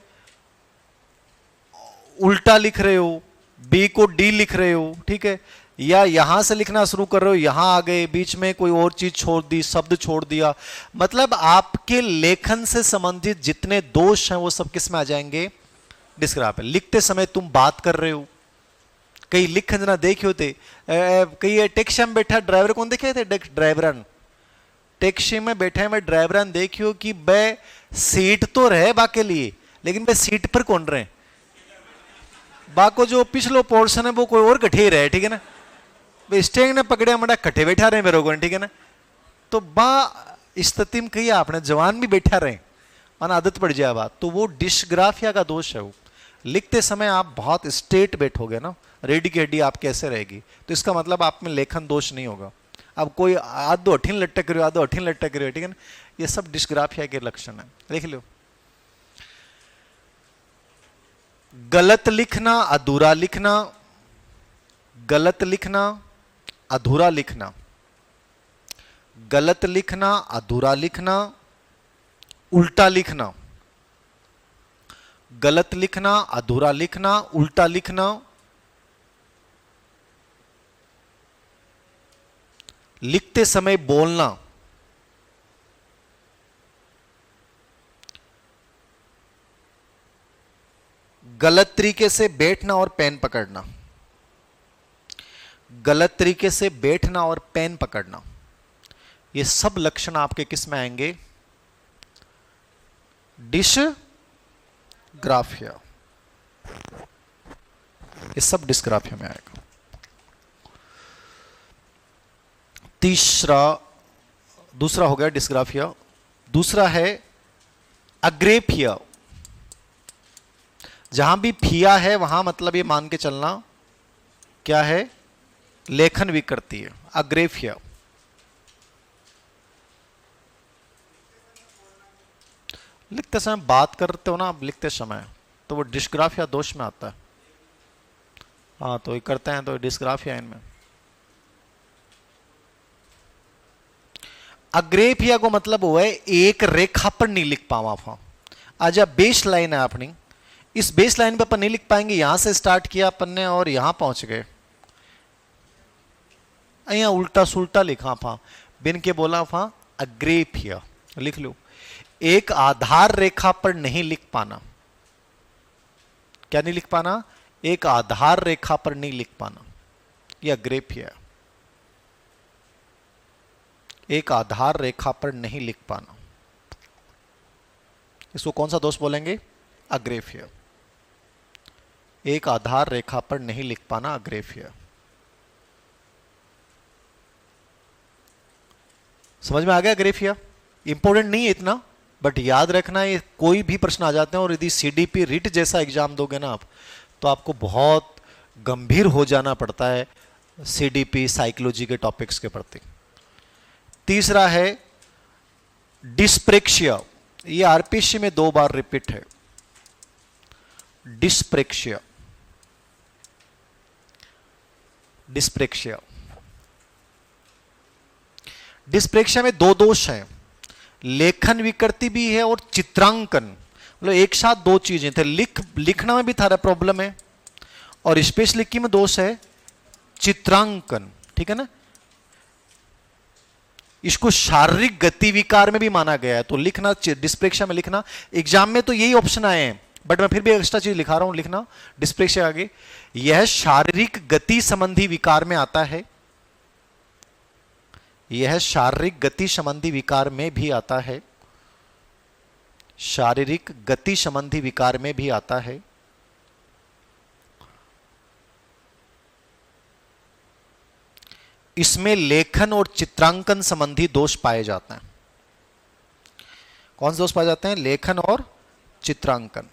उल्टा लिख रहे हो, बी को डी लिख रहे हो, ठीक है। या यहां से लिखना शुरू कर रहे हो, यहां आ गए, बीच में कोई और चीज छोड़ दी, शब्द छोड़ दिया। मतलब आपके लेखन से संबंधित जितने दोष हैं वो सब किस में आ जाएंगे? डिस्ग्राफिया। लिखते समय तुम बात कर रहे हो, कई लिखन ना देखे होते, कई टैक्सी में बैठा ड्राइवर कौन देखे थे? ड्राइवरन टैक्सी में बैठे मैं ड्राइवरन देखियो कि बे सीट तो रहे बा के लिए, लेकिन बे सीट पर कौन रहे? बाको जो पिछलो पोर्शन है वो कोई और कठे रहे, ठीक है ना। स्टेंग ने पकड़े मड़ा कटे बैठा रहे मेरे को, ठीक है ना। तो बा स्थिति में कही आपने जवान भी बैठा रहे और आदत पड़ जाए बात, तो वो डिस्ग्राफिया का दोष है। वो लिखते समय आप बहुत स्ट्रेट बैठोगे ना, रेडी की हड्डी आप कैसे रहेगी, तो इसका मतलब आप में लेखन दोष नहीं होगा। अब कोई आधो अठीन लटक रहे हो, आधो अठीन लटक रहे हो, ठीक है ना। ये सब डिस्ग्राफिया के लक्षण है, लिख लो। गलत लिखना, अधूरा लिखना, गलत लिखना, अधूरा लिखना, गलत लिखना, अधूरा लिखना, उल्टा लिखना, गलत लिखना, अधूरा लिखना, उल्टा लिखना, लिखते समय बोलना, गलत तरीके से बैठना और पेन पकड़ना, गलत तरीके से बैठना और पेन पकड़ना, ये सब लक्षण आपके किस में आएंगे? डिस्ग्राफिया। ये सब डिस्ग्राफिया में आएगा। दूसरा हो गया डिस्ग्राफिया। दूसरा है अग्रेफिया। जहां भी फिया है वहां मतलब ये मान के चलना क्या है? लेखन विकृति है, अग्रेफिया। लिखते समय बात करते हो ना आप, लिखते समय, तो वो डिस्ग्राफिया दोष में आता है। हाँ, तो ये करते हैं तो डिस्ग्राफिया इनमें। अग्रेफिया को मतलब हुआ है एक रेखा पर नहीं लिख पावा था। आज अब बेस लाइन है अपनी, इस बेस लाइन पे अपन नहीं लिख पाएंगे। यहां से स्टार्ट किया अपन ने और यहां पहुंच गए, यहाँ उल्टा सुल्टा लिखा था, बिन के बोला था अग्रेफिया। लिख लो, एक आधार रेखा पर नहीं लिख पाना। क्या नहीं लिख पाना? एक आधार रेखा पर नहीं लिख पाना, यह अग्रेफिया है। एक आधार रेखा पर नहीं लिख पाना, इसको कौन सा दोष बोलेंगे? अग्रेफिया। एक आधार रेखा पर नहीं लिख पाना, अग्रेफिया। समझ में आ गया? अग्रेफिया इंपॉर्टेंट नहीं है इतना, बट याद रखना, ये कोई भी प्रश्न आ जाते हैं। और यदि सीडीपी रिट जैसा एग्जाम दोगे ना आप, तो आपको बहुत गंभीर हो जाना पड़ता है सीडीपी साइकोलॉजी के टॉपिक्स के प्रति। तीसरा है डिस्प्रेक्शिया। ये आरपीसी में 2 बार रिपीट है, डिस्प्रेक्शिया। डिस्प्रेक्शिया, डिस्प्रेक्शिया में 2 दोष हैं, लेखन विकृति भी है और चित्रांकन। मतलब एक साथ 2 चीजें थे। लिखना में भी थारा प्रॉब्लम है और स्पेस लिखी में दोष है चित्रांकन। ठीक है ना? इसको शारीरिक गति विकार में भी माना गया है। तो लिखना, डिस्प्रेक्शिया में लिखना, एग्जाम में तो यही ऑप्शन आए हैं, बट मैं फिर भी एक्स्ट्रा चीज लिखा रहा हूं। लिखना डिस्प्रेक्शिया आगे, यह शारीरिक गति संबंधी विकार में आता है। यह शारीरिक गति संबंधी विकार में भी आता है। शारीरिक गति संबंधी विकार में भी आता है। इसमें लेखन और चित्रांकन संबंधी दोष पाए जाते हैं। कौन से दोष पाए जाते हैं? लेखन और चित्रांकन।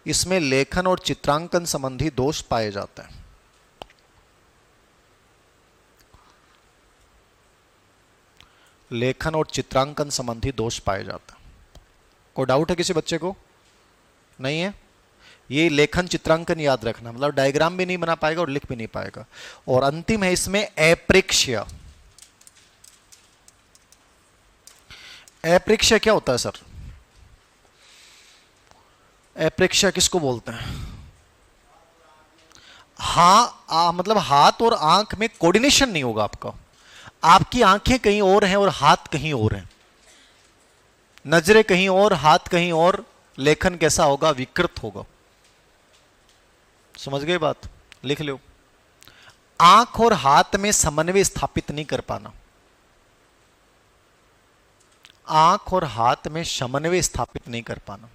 इसमें लेखन और चित्रांकन संबंधी दोष पाए जाते हैं। लेखन और चित्रांकन संबंधी दोष पाए जाते हैं। कोई डाउट है किसी बच्चे को? नहीं है? ये लेखन चित्रांकन याद रखना, मतलब डायग्राम भी नहीं बना पाएगा और लिख भी नहीं पाएगा। और अंतिम है इसमें अप्रेक्ष्य। अप्रेक्ष्य क्या होता है सर? अप्रेक्ष्य किसको बोलते हैं? मतलब हाथ और आंख में कोऑर्डिनेशन नहीं होगा आपका। आपकी आंखें कहीं और हैं और हाथ कहीं और हैं, नजरें कहीं और, हाथ कहीं और, लेखन कैसा होगा? विकृत होगा। समझ गए बात? लिख लो, आंख और हाथ में समन्वय स्थापित नहीं कर पाना। आंख और हाथ में समन्वय स्थापित नहीं कर पाना।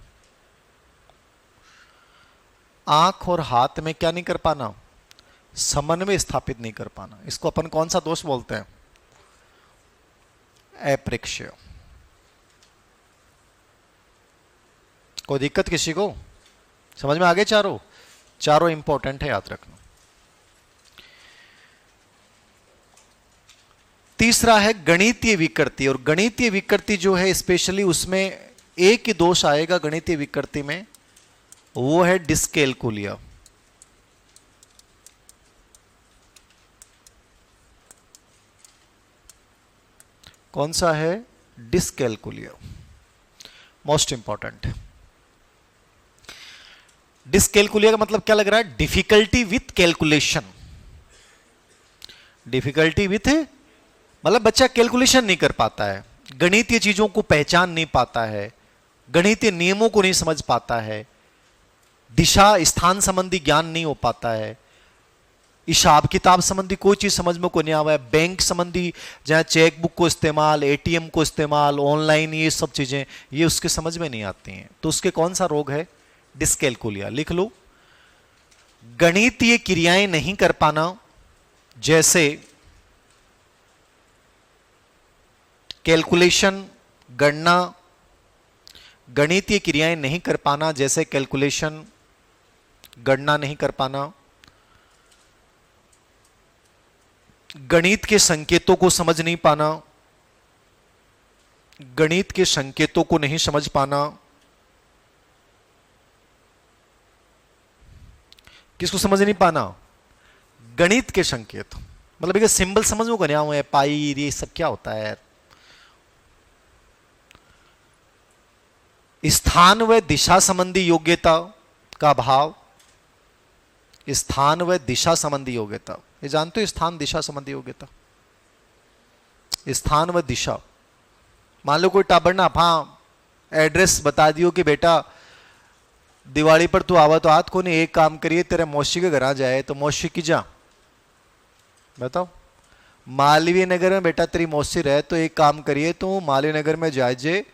आंख और हाथ में क्या नहीं कर पाना? समन्वय स्थापित नहीं कर पाना। इसको अपन कौन सा दोष बोलते हैं? अप्रेक्ष्य। कोई दिक्कत किसी को? समझ में आ गए? चारों इंपॉर्टेंट है, याद रखना। तीसरा है गणितीय विकृति। और गणितीय विकृति जो है स्पेशली उसमें एक ही दोष आएगा गणितीय विकृति में, वो है डिस्कैलकुलिया। कौन सा है? Dyscalculia, most important. डिस्कैलकुलिया का मतलब क्या लग रहा है? Difficulty with calculation. Difficulty with मतलब बच्चा कैलकुलेशन नहीं कर पाता है, गणितीय चीजों को पहचान नहीं पाता है, गणितीय नियमों को नहीं समझ पाता है, दिशा स्थान संबंधी ज्ञान नहीं हो पाता है, हिसाब किताब संबंधी कोई चीज समझ में को नहीं आवा है, बैंक संबंधी जहां चेकबुक को इस्तेमाल, एटीएम को इस्तेमाल, ऑनलाइन, ये सब चीजें ये उसके समझ में नहीं आती हैं। तो उसके कौन सा रोग है? डिस्कैल्कुलिया। लिख लो, गणितीय क्रियाएं नहीं कर पाना, जैसे कैलकुलेशन, गणना। गणितीय क्रियाएं नहीं कर पाना जैसे कैलकुलेशन, गणना नहीं कर पाना। गणित के संकेतों को समझ नहीं पाना, गणित के संकेतों को नहीं समझ पाना। किसको समझ नहीं पाना? गणित के संकेत, मतलब एक सिंबल समझ में गया हुआ है, पाई, ये सब क्या होता है। स्थान व दिशा संबंधी योग्यता का भाव। स्थान व दिशा संबंधी योग्यता, ये जानते हो, स्थान दिशा संबंधी योग्यता, स्थान व दिशा। मान लो कोई टाबर ना हाँ एड्रेस बता दियो कि बेटा दिवाली पर तू आवा तो हाथ को नहीं, एक काम करिए तेरे मौसी के घर आ जाए, तो मौसी की जा, बताओ मालवीय नगर में बेटा तेरी मौसी रहे, तो एक काम करिए तो मालवीय नगर में जाइए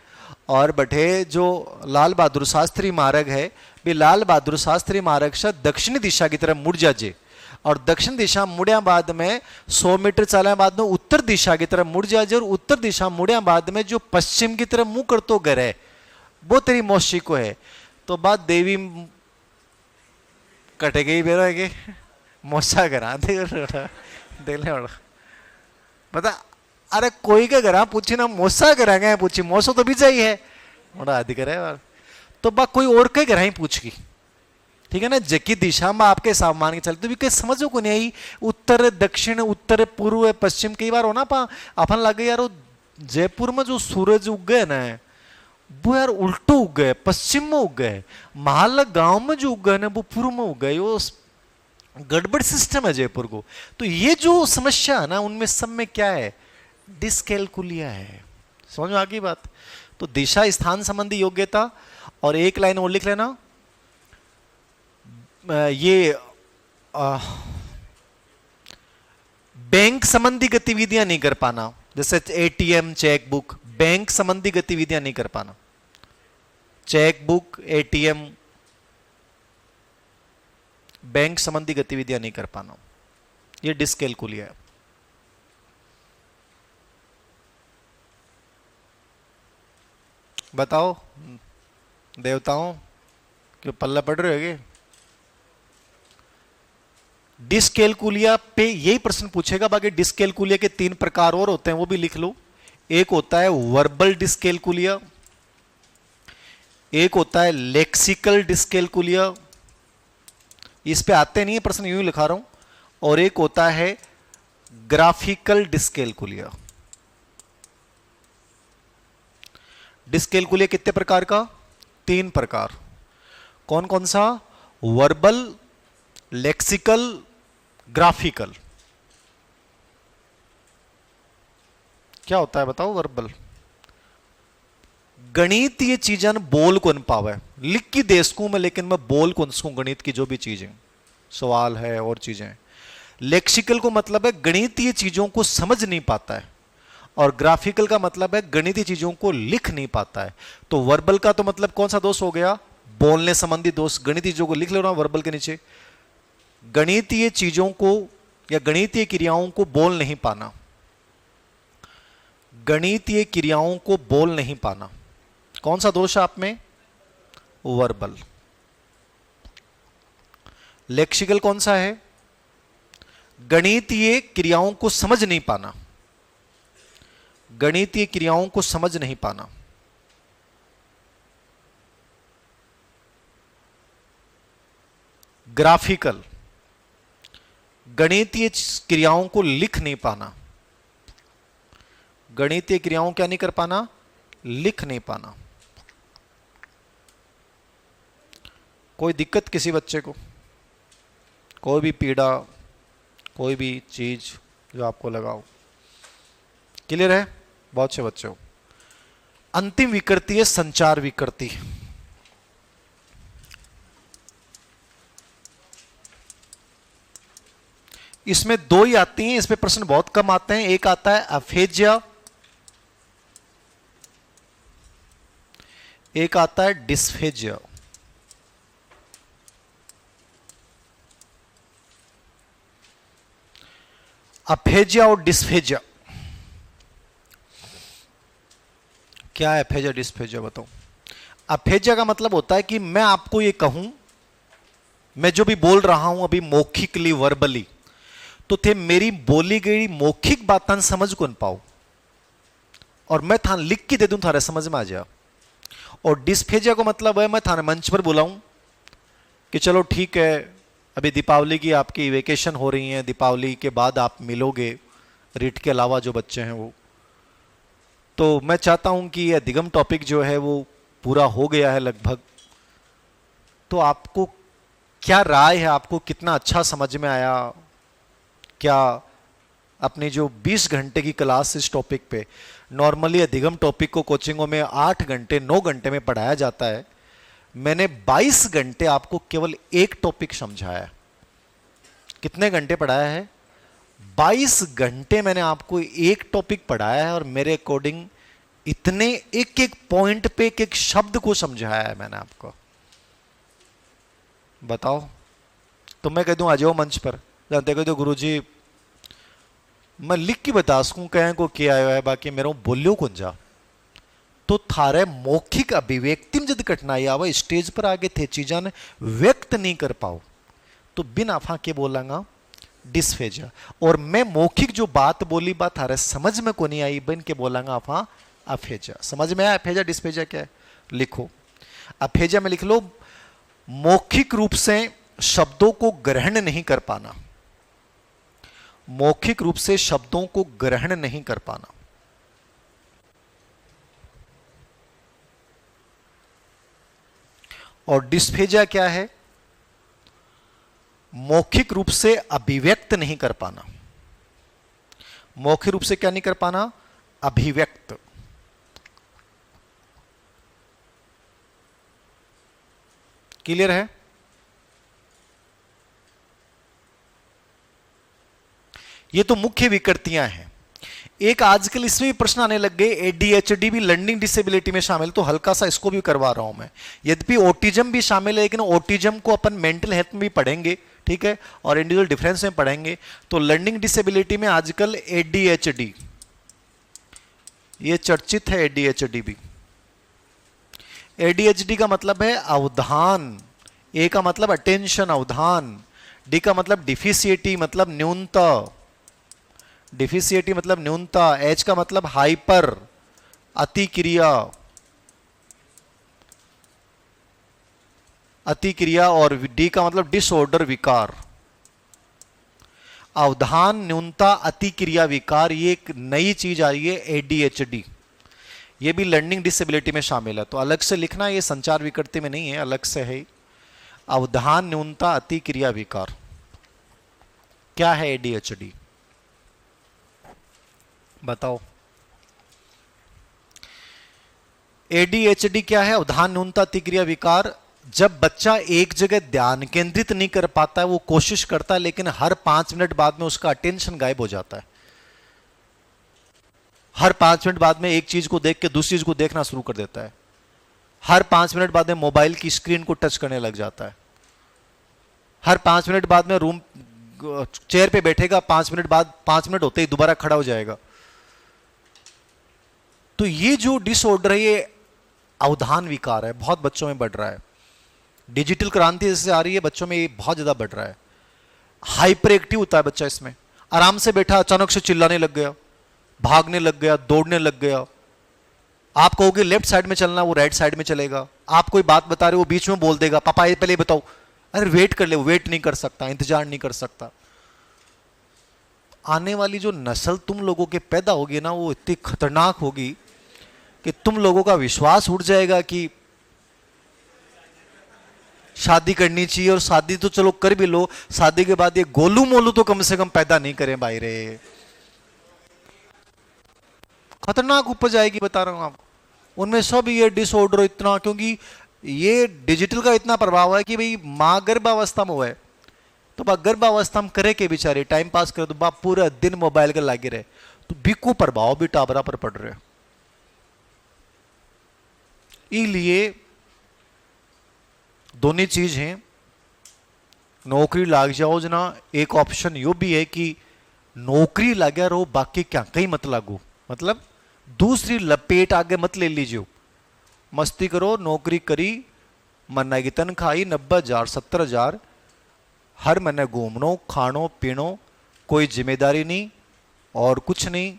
और बैठे जो लाल बहादुर शास्त्री मार्ग है, भी लाल बहादुर शास्त्री मार्ग से दक्षिणी दिशा की तरफ मुड़ जाइए, और दक्षिण दिशा मुड़िया बाद में 100 मीटर चलने बाद में उत्तर दिशा की तरफ मुड़ जाइए, और उत्तर दिशा मुड़िया बाद में जो पश्चिम की तरफ मुंह कर तो घर है वो तेरी मौसी को है। तो बात देवी कटे गई बेरो के मौसा घर देख ले बता, अरे कोई के घर पूछी ना मौसा घर गए पूछी, मौसो तो भी चाहिए है बड़ा अधिकार है। तो बा कोई और के घर ही पूछ की, ठीक है ना, जकी दिशा में आपके सामान के चलते भी कहीं समझो को नहीं आई, उत्तर दक्षिण, उत्तर पूर्व पश्चिम, कई बार हो ना पा अपन लगे यार वो जयपुर में जो सूरज उग गए ना वो यार उल्टो उग गए, पश्चिम में उग गए, महल गांव में जो उग गए ना वो पूर्व में उग गए, वो गड़बड़ सिस्टम है जयपुर को। तो ये जो समस्या है ना उनमें सब में क्या है? डिस्कैल्कुलिया है। समझ में आ गई बात? तो दिशा स्थान संबंधी योग्यता, और एक लाइन और लिख लेना, ये बैंक संबंधी गतिविधियां नहीं कर पाना, जैसे एटीएम, चेकबुक, बैंक संबंधी गतिविधियां नहीं कर पाना, चेकबुक, एटीएम, बैंक संबंधी गतिविधियां नहीं कर पाना, ये डिस्कैल्कुलिया है। बताओ देवताओं क्यों पल्ला पड़ रहे हो? डिस्कैल्कुलिया पे यही प्रश्न पूछेगा। बाकी डिस्कैल्कुलिया के 3 प्रकार और होते हैं, वो भी लिख लो। एक होता है वर्बल डिस्कैल्कुलिया, एक होता है लेक्सिकल डिस्कैल्कुलिया, इस पे आते नहीं है प्रश्न, यूं ही लिखा रहा हूं, और एक होता है ग्राफिकल डिस्कैल्कुलिया। डिस्कैल्कुलिया कितने प्रकार का? 3 प्रकार। कौन कौन सा? Verbal, lexical, graphical. क्या होता है बताओ? वर्बल गणितीय चीजें बोल कौन पावे, लिख की दे सकूं मैं, लेकिन मैं बोल कौन सकूं गणित की जो भी चीजें सवाल है और चीजें। लेक्सिकल को मतलब है गणितीय चीजों को समझ नहीं पाता है, और ग्राफिकल का मतलब है गणितीय चीजों को लिख नहीं पाता है। तो वर्बल का तो मतलब कौन सा दोष हो गया? बोलने संबंधी दोष। गणितीय चीजों को लिख लो ना वर्बल के नीचे। गणितीय चीजों को या गणितीय क्रियाओं को बोल नहीं पाना, गणितीय क्रियाओं को बोल नहीं पाना, कौन सा दोष है आप में? वर्बल। लेक्सिकल कौन सा है? गणितीय क्रियाओं को समझ नहीं पाना, गणितीय क्रियाओं को समझ नहीं पाना। ग्राफिकल गणितीय क्रियाओं को लिख नहीं पाना, गणितीय क्रियाओं क्या नहीं कर पाना? लिख नहीं पाना। कोई दिक्कत किसी बच्चे को, कोई भी पीड़ा, कोई भी चीज जो आपको लगाओ? क्लियर है? बहुत से बच्चों। अंतिम विकृति है संचार विकृति। इसमें दो ही आती हैं, इस पे प्रश्न बहुत कम आते हैं। एक आता है अफेजिया, एक आता है डिस्फेजिया। अफेजिया और डिस्फेजिया क्या है? अफेजिया डिस्फेजिया बताओ। अफेजिया का मतलब होता है कि मैं आपको ये कहूं, मैं जो भी बोल रहा हूं अभी मौखिकली वर्बली, तो थे मेरी बोली गई मौखिक बातें समझ कौन पाओ, और मैं थान लिख के दे दूं थारे समझ में आ जाए। और डिस्फेजिया को मतलब है मैं थाने मंच पर बुलाऊं कि चलो ठीक है, अभी दीपावली की आपकी वेकेशन हो रही है, दीपावली के बाद आप मिलोगे रीट के अलावा जो बच्चे हैं वो, तो मैं चाहता हूं कि यह अधिगम टॉपिक जो है वो पूरा हो गया है लगभग, तो आपको क्या राय है, आपको कितना अच्छा समझ में आया? क्या अपनी जो 20 घंटे की क्लास इस टॉपिक पे, नॉर्मली अधिगम टॉपिक को कोचिंगों में 8 घंटे 9 घंटे में पढ़ाया जाता है, मैंने 22 घंटे आपको केवल एक टॉपिक समझाया है। कितने घंटे पढ़ाया है? 22 घंटे मैंने आपको एक टॉपिक पढ़ाया है, और मेरे अकॉर्डिंग इतने एक एक पॉइंट पे एक एक शब्द को समझाया है मैंने आपको। बताओ, तो मैं कह दूं आ जाओ मंच पर, जानते कह दो गुरुजी मैं लिख के बता सकूं कहें को क्या आया है, बाकी मेरा बोलियो कौन जा, तो थारे मौखिक अभिव्यक्ति में जब कठिनाई आवे, स्टेज पर आगे थे चीजा ने व्यक्त नहीं कर पाओ, तो बिना फाके बोलांगा डिस्फेजिया। और मैं मौखिक जो बात बोली बात थारे समझ में को नहीं आई, बन के बोलांगा अफा अफेजिया। समझ में आया अफेजिया डिस्फेजिया क्या है? लिखो, अफेजिया में लिख लो, मौखिक रूप से शब्दों को ग्रहण नहीं कर पाना, मौखिक रूप से शब्दों को ग्रहण नहीं कर पाना। और डिस्फेजिया क्या है? मौखिक रूप से अभिव्यक्त नहीं कर पाना। मौखिक रूप से क्या नहीं कर पाना? अभिव्यक्त। क्लियर है? ये तो मुख्य विकृतियां हैं। एक आजकल इसमें भी प्रश्न आने लग गए, एडीएचडी भी लर्निंग डिसेबिलिटी में शामिल, तो हल्का सा इसको भी करवा रहा हूं मैं। यद्यपि ऑटिज्म भी शामिल है, लेकिन ऑटिज्म को अपन मेंटल हेल्थ में भी पढ़ेंगे, ठीक है, और इंडिविजुअल डिफरेंस में पढ़ेंगे। तो लर्निंग डिसेबिलिटी में आजकल एडीएचडी, ये चर्चित है एडीएचडी भी। एडीएचडी का मतलब है अवधान, ए का मतलब अटेंशन अवधान, डी का मतलब डिफिशियटी मतलब न्यूनता, डिफिशियटी मतलब न्यूनता, एच का मतलब हाइपर अतिक्रिया, अतिक्रिया, और डी का मतलब डिसऑर्डर विकार। अवधान, न्यूनता, अतिक्रिया, विकार, ये एक नई चीज आ रही है एडीएचडी। ये भी लर्निंग डिसेबिलिटी में शामिल है, तो अलग से लिखना, ये संचार विकृति में नहीं है, अलग से है। अवधान, न्यूनता, अतिक्रिया, विकार, क्या है एडीएचडी? बताओ। एडीएचडी क्या है? अवधान, न्यूनता, अतिक्रिया, विकार। जब बच्चा एक जगह ध्यान केंद्रित नहीं कर पाता है, वो कोशिश करता है, लेकिन हर 5 मिनट बाद में उसका अटेंशन गायब हो जाता है। हर 5 मिनट बाद में एक चीज को देख के दूसरी चीज को देखना शुरू कर देता है। हर 5 मिनट बाद में मोबाइल की स्क्रीन को टच करने लग जाता है। हर 5 मिनट बाद में रूम चेयर पे बैठेगा, 5 मिनट बाद 5 मिनट होते ही दोबारा खड़ा हो जाएगा। तो ये जो डिसऑर्डर है, ये अवधान विकार है, बहुत बच्चों में बढ़ रहा है। डिजिटल क्रांति जैसे आ रही है, बच्चों में ये बहुत ज्यादा बढ़ रहा है। हाइपर एक्टिव होता है बच्चा, इसमें आराम से बैठा अचानक से चिल्लाने लग गया, भागने लग गया, दौड़ने लग गया। आप कहोगे लेफ्ट साइड में चलना, वो राइट साइड में चलेगा। आप कोई बात बता रहे हो, बीच में बोल देगा, पापा ये पहले बताओ, अरे वेट कर ले, वेट नहीं कर सकता, इंतजार नहीं कर सकता। आने वाली जो नस्ल तुम लोगों के पैदा होगी ना, वो इतनी खतरनाक होगी कि तुम लोगों का विश्वास उठ जाएगा कि शादी करनी चाहिए, और शादी तो चलो कर भी लो, शादी के बाद ये गोलू मोलू तो कम से कम पैदा नहीं करें भाई रे। खतरनाक उपज आएगी, बता रहा हूं आपको। उनमें सब ये डिसऑर्डर इतना, क्योंकि ये डिजिटल का इतना प्रभाव है कि भाई मां गर्भावस्था में हुआ है, तो बा गर्भावस्था में करे के बेचारे टाइम पास करे तो बा पूरा दिन मोबाइल के लागे रहे तो बिको प्रभाव भी टाबरा पर पड़ रहे। इसलिए दोनों चीज हैं, नौकरी लाग जाओ जना, एक ऑप्शन यो भी है कि नौकरी लगे रहो बाकी क्या कहीं मत लागू, मतलब दूसरी लपेट आगे मत ले लीजिए, मस्ती करो, नौकरी करी, महीना की तनख्वाही 90,000 70,000, हर महीने घूमनो खानो पीनो, कोई जिम्मेदारी नहीं और कुछ नहीं,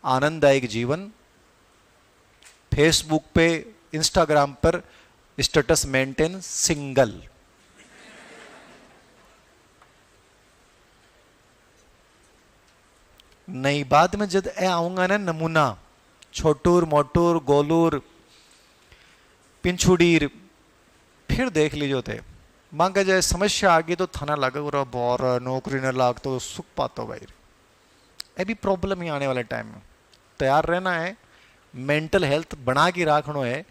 आनंददायक जीवन। फेसबुक पे इंस्टाग्राम पर स्टेटस मेंटेन सिंगल। नहीं बाद में जब ए आऊंगा ना नमूना, छोटूर मोटूर गोलूर पिंछुड़ीर, फिर देख लीजिए थे मांगा जाए समस्या आ गई तो थाना लगा बोर नौकरी न लाग तो सुख पाता भाई। ये भी प्रॉब्लम ही आने वाले टाइम में तैयार रहना है, मेंटल हेल्थ बना के रखना है,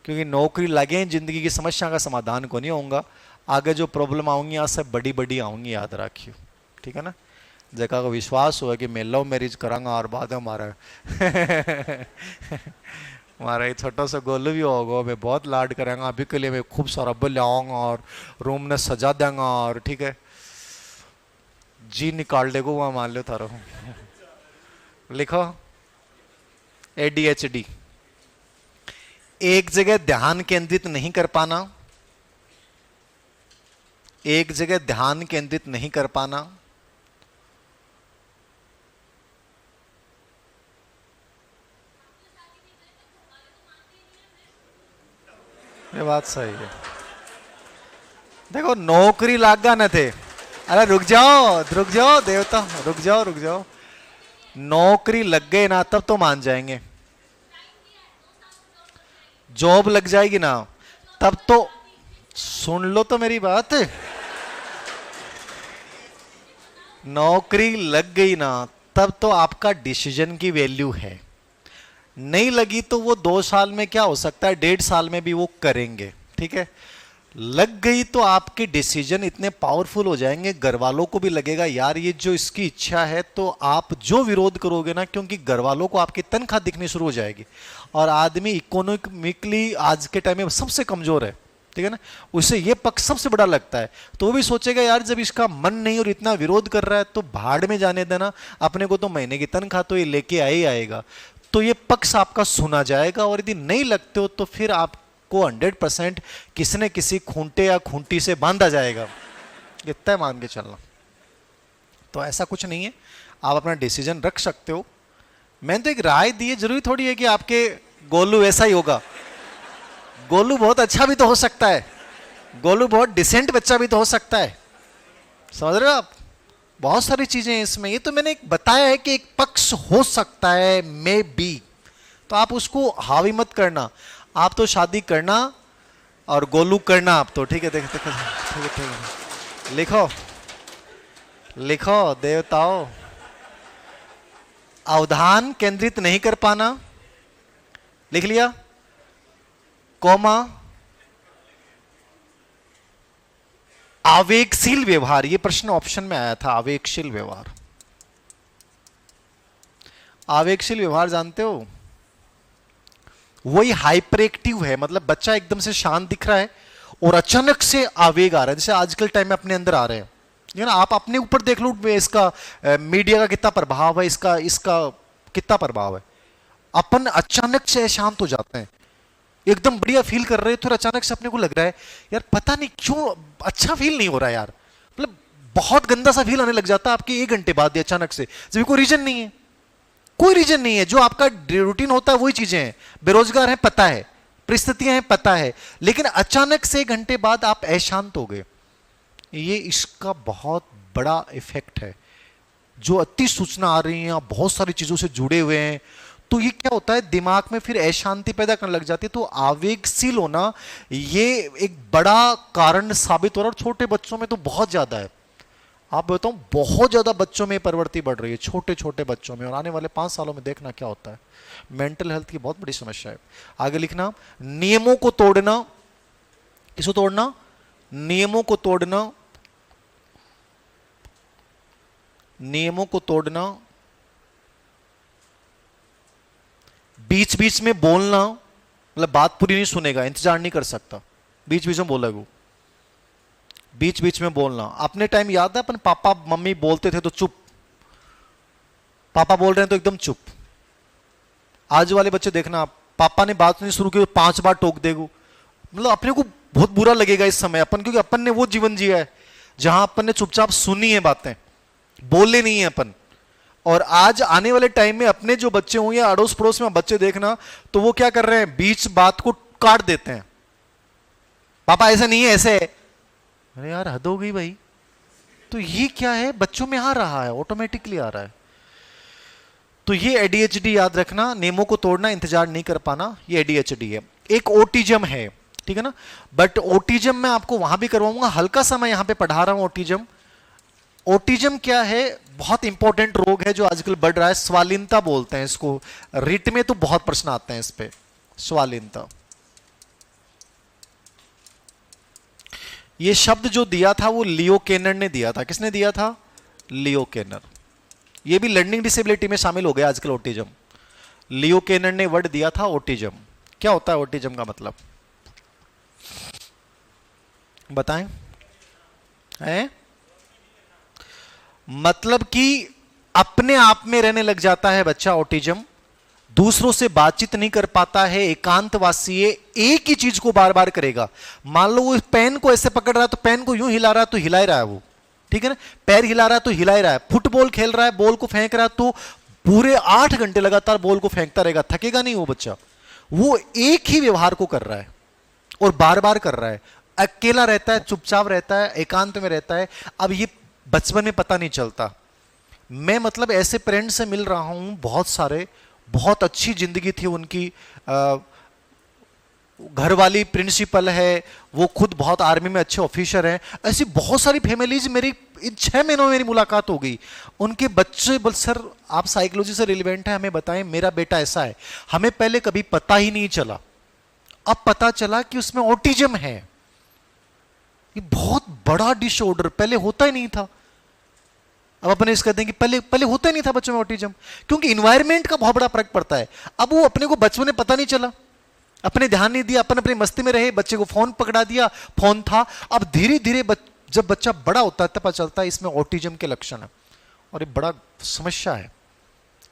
क्योंकि नौकरी लगे जिंदगी की समस्या का समाधान को नहीं होगा, आगे जो प्रॉब्लम आऊंगी आज से बड़ी बड़ी आऊंगी, याद रखियो, ठीक है ना। जगह को विश्वास हुआ कि मैं लव मैरिज करांगा और बाद में हमारा हमारा ये छोटा सा गोलू भी होगा, मैं बहुत लाड करेंगे, अभी के लिए मैं खूब सारा बल लाऊंगा और रूम में सजा देंगे और ठीक है जी निकाल देगा वहां, मान लो थारो लिखो ADHD, एक जगह ध्यान केंद्रित नहीं कर पाना, एक जगह ध्यान केंद्रित नहीं कर पाना, ये बात सही है। देखो नौकरी लागा न थे, अरे रुक जाओ देवता, रुक जाओ, नौकरी लग गए ना तब तो मान जाएंगे, जॉब लग जाएगी ना तब तो, सुन लो तो मेरी बात, नौकरी लग गई ना तब तो आपका डिसीजन की वैल्यू है, नहीं लगी तो वो 2 साल में क्या हो सकता है 1.5 साल में भी वो करेंगे, ठीक है। लग गई तो आपके डिसीजन इतने पावरफुल हो जाएंगे, घर वालों को भी लगेगा यार ये जो इसकी इच्छा है, तो आप जो विरोध करोगे ना, क्योंकि घर वालों को आपकी तनख्वाह दिखनी शुरू हो जाएगी, और आदमी इकोनॉमिकली आज के टाइम में सबसे कमजोर है, ठीक है ना, उसे ये पक्ष सबसे बड़ा लगता है, तो वो भी सोचेगा यार जब इसका मन नहीं और इतना विरोध कर रहा है तो भाड़ में जाने देना, अपने को तो महीने की तनख्वाह तो ये लेके आ ही आएगा, तो ये पक्ष आपका सुना जाएगा, और यदि नहीं लगते हो तो फिर आपको 100% किसी न किसी खूंटे या खूंटी से बांधा जाएगा, इतना मान के चलना। तो ऐसा कुछ नहीं है, आप अपना डिसीजन रख सकते हो। मैंने तो एक राय दी है, जरूरी थोड़ी है कि आपके गोलू ऐसा ही होगा, गोलू बहुत अच्छा भी तो हो सकता है, गोलू बहुत डिसेंट बच्चा भी तो हो सकता है, समझ रहे हो आप, बहुत सारी चीजें हैं इसमें, ये तो मैंने एक बताया है कि एक पक्ष हो सकता है मे बी, तो आप उसको हावी मत करना, आप तो शादी करना और गोलू करना आप तो, ठीक है, देखो ठीक है, ठीक है, लिखो लिखो देवताओं, अवधान केंद्रित नहीं कर पाना, लिख लिया, कौमा, आवेगशील व्यवहार, ये प्रश्न ऑप्शन में आया था, आवेगशील व्यवहार, आवेगशील व्यवहार जानते हो, वही हाइपर एक्टिव है, मतलब बच्चा एकदम से शांत दिख रहा है और अचानक से आवेग आ रहा है, जैसे आजकल टाइम में अपने अंदर आ रहे हैं, ये ना, आप अपने ऊपर देख लो इसका मीडिया का कितना प्रभाव है, इसका कितना प्रभाव है, अपन अचानक से शांत हो जाते हैं, एकदम बढ़िया फील कर रहे हैं, तो अचानक से अपने को लग रहा है यार पता नहीं क्यों अच्छा फील नहीं हो रहा है यार, मतलब बहुत गंदा सा फील आने लग जाता है आपके 1 घंटे बाद, अचानक से, जब कोई रीजन नहीं है, कोई रीजन नहीं है, जो आपका रूटीन होता है वही चीजें हैं, बेरोजगार हैं पता है, परिस्थितियां हैं पता है, लेकिन अचानक से 1 घंटे बाद आप अशांत हो गए, ये इसका बहुत बड़ा इफेक्ट है, जो अति सूचना आ रही है, आप बहुत सारी चीजों से जुड़े हुए हैं, तो ये क्या होता है दिमाग में फिर अशांति पैदा करने लग जाती है, तो आवेगशील होना ये एक बड़ा कारण साबित हो रहा है, और छोटे बच्चों में तो बहुत ज्यादा है, आप बताऊं बहुत ज्यादा बच्चों में प्रवृत्ति बढ़ रही है, छोटे छोटे बच्चों में, और आने वाले 5 सालों में देखना क्या होता है, मेंटल हेल्थ की बहुत बड़ी समस्या है। आगे लिखना, नियमों को तोड़ना, किसको तोड़ना, नियमों को तोड़ना, नियमों को तोड़ना, बीच बीच में बोलना, मतलब बात पूरी नहीं सुनेगा, इंतजार नहीं कर सकता, बीच बीच में बोलेगा, बीच बीच में बोलना। अपने टाइम याद है अपन पापा मम्मी बोलते थे तो चुप, पापा बोल रहे हैं तो एकदम चुप। आज वाले बच्चे देखना, पापा ने बात नहीं शुरू की तो 5 बार टोक देगा, मतलब अपने को बहुत बुरा लगेगा इस समय अपन, क्योंकि अपन ने वो जीवन जिया है जहां अपन ने चुपचाप सुनी है बातें, बोले नहीं है अपन। और आज आने वाले टाइम में अपने जो बच्चे होंगे, अड़ोस पड़ोस में बच्चे देखना, तो वो क्या कर रहे हैं, बीच बात को काट देते हैं, पापा ऐसा नहीं है ऐसे है। अरे यार हद हो गई भाई। तो ये क्या है, बच्चों में आ रहा है, ऑटोमेटिकली आ रहा है। तो ये एडीएचडी याद रखना, नियमों को तोड़ना, इंतजार नहीं कर पाना, ये एडीएचडी है। एक ओटिज्म है, ठीक है ना, बट ओटिज्म मैं आपको वहां भी करवाऊंगा, हल्का सा मैं यहां पे पढ़ा रहा हूं ओटिज्म। ओटिज्म क्या है, बहुत इंपॉर्टेंट रोग है जो आजकल बढ़ रहा है, स्वालीनता बोलते हैं इसको, रिट में तो बहुत प्रश्न आते हैं इस पे, स्वालीनता। ये शब्द जो दिया था वो लियो केनर ने दिया था। किसने दिया था, लियो केनर। ये भी लर्निंग डिसेबिलिटी में शामिल हो गया आजकल ओटिज्म। लियो केनर ने वर्ड दिया था ओटिज्म। क्या होता है ओटिज्म का मतलब, बताएं हैं? मतलब कि अपने आप में रहने लग जाता है बच्चा, ओटिज्म, दूसरों से बातचीत नहीं कर पाता है, एकांतवासी है, एक ही चीज को बार बार करेगा। मान लो वो पेन को ऐसे पकड़ रहा है तो पेन को यूं हिला रहा है तो हिला ही रहा है वो, ठीक है ना, पैर हिला रहा है तो हिला ही रहा है, फुटबॉल खेल रहा है, बॉल को फेंक रहा है तो पूरे 8 घंटे लगातार बॉल को फेंकता रहेगा, थकेगा नहीं वो बच्चा। वो एक ही व्यवहार को कर रहा है और बार बार कर रहा है, अकेला रहता है, चुपचाप रहता है, एकांत में रहता है। अब ये बचपन में पता नहीं चलता। मैं मतलब ऐसे पेरेंट्स से मिल रहा हूं बहुत सारे, बहुत अच्छी जिंदगी थी उनकी, घर वाली प्रिंसिपल है, वो खुद बहुत आर्मी में अच्छे ऑफिसर हैं। ऐसी बहुत सारी फैमिलीज मेरी इन 6 महीनों में मेरी मुलाकात हो गई। उनके बच्चे बोल, सर आप साइकोलॉजी से रिलेवेंट है, हमें बताएं, मेरा बेटा ऐसा है, हमें पहले कभी पता ही नहीं चला, अब पता चला कि उसमें ऑटिज्म है। ये बहुत बड़ा डिसऑर्डर, पहले होता ही नहीं था। अब अपन इस कहते हैं कि पहले पहले होता ही नहीं था बच्चों में ऑटिज्म, क्योंकि इन्वायरमेंट का बहुत बड़ा फर्क पड़ता है। अब वो अपने को बचपन में पता नहीं चला, अपने ध्यान नहीं दिया, अपन अपनी मस्ती में रहे, बच्चे को फोन पकड़ा दिया, फोन था। अब धीरे धीरे जब बच्चा बड़ा होता है तब पता चलता है इसमें ऑटिज्म के लक्षण है, और ये बड़ा समस्या है।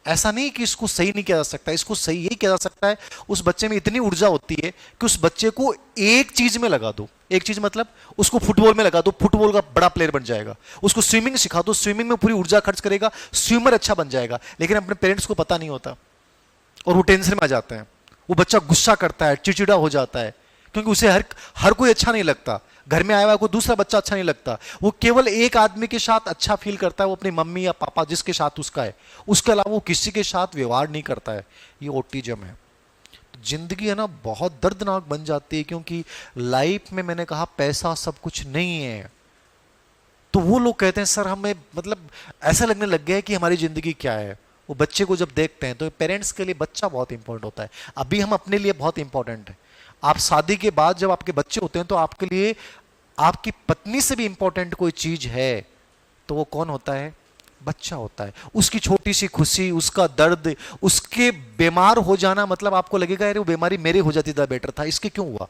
ऐसा नहीं कि इसको सही नहीं किया जा सकता, इसको सही यही किया जा सकता है, उस बच्चे में इतनी ऊर्जा होती है कि उस बच्चे को एक चीज में लगा दो, एक चीज मतलब उसको फुटबॉल में लगा दो, फुटबॉल का बड़ा प्लेयर बन जाएगा। उसको स्विमिंग सिखा दो, स्विमिंग में पूरी ऊर्जा खर्च करेगा, स्विमर अच्छा बन जाएगा। लेकिन अपने पेरेंट्स को पता नहीं होता और वो टेंशन में आ जाते हैं। वो बच्चा गुस्सा करता है, चिड़चिड़ा हो जाता है, क्योंकि उसे हर कोई अच्छा नहीं लगता। घर में आया हुआ कोई दूसरा बच्चा अच्छा नहीं लगता, वो केवल एक आदमी के साथ अच्छा फील करता है, वो अपनी मम्मी या पापा जिसके साथ उसका है, उसके अलावा वो किसी के साथ व्यवहार नहीं करता है। ये ऑटिज्म है। जिंदगी है ना बहुत दर्दनाक बन जाती है, क्योंकि लाइफ में मैंने कहा पैसा सब कुछ नहीं है। तो वो लोग कहते हैं सर हमें मतलब ऐसा लगने लग गया है कि हमारी जिंदगी क्या है। वो बच्चे को जब देखते हैं तो पेरेंट्स के लिए बच्चा बहुत इंपॉर्टेंट होता है। अभी हम अपने लिए बहुत इंपॉर्टेंट है। आप शादी के बाद जब आपके बच्चे होते हैं तो आपके लिए आपकी पत्नी से भी इंपॉर्टेंट कोई चीज है तो वो कौन होता है, बच्चा होता है। उसकी छोटी सी खुशी, उसका दर्द, उसके बीमार हो जाना, मतलब आपको लगेगा यार वो बीमारी मेरे हो जाती था बेटर था, इसके क्यों हुआ।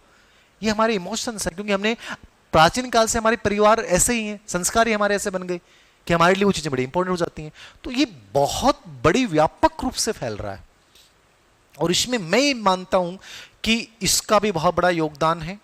ये हमारे इमोशंस है, क्योंकि हमने प्राचीन काल से हमारे परिवार ऐसे ही हैं, संस्कार ही हमारे ऐसे बन गए कि हमारे लिए वो चीजें बड़ी इंपॉर्टेंट हो जाती हैं। तो ये बहुत बड़ी व्यापक रूप से फैल रहा है, और इसमें मैं मानता हूं कि इसका भी बहुत बड़ा योगदान है।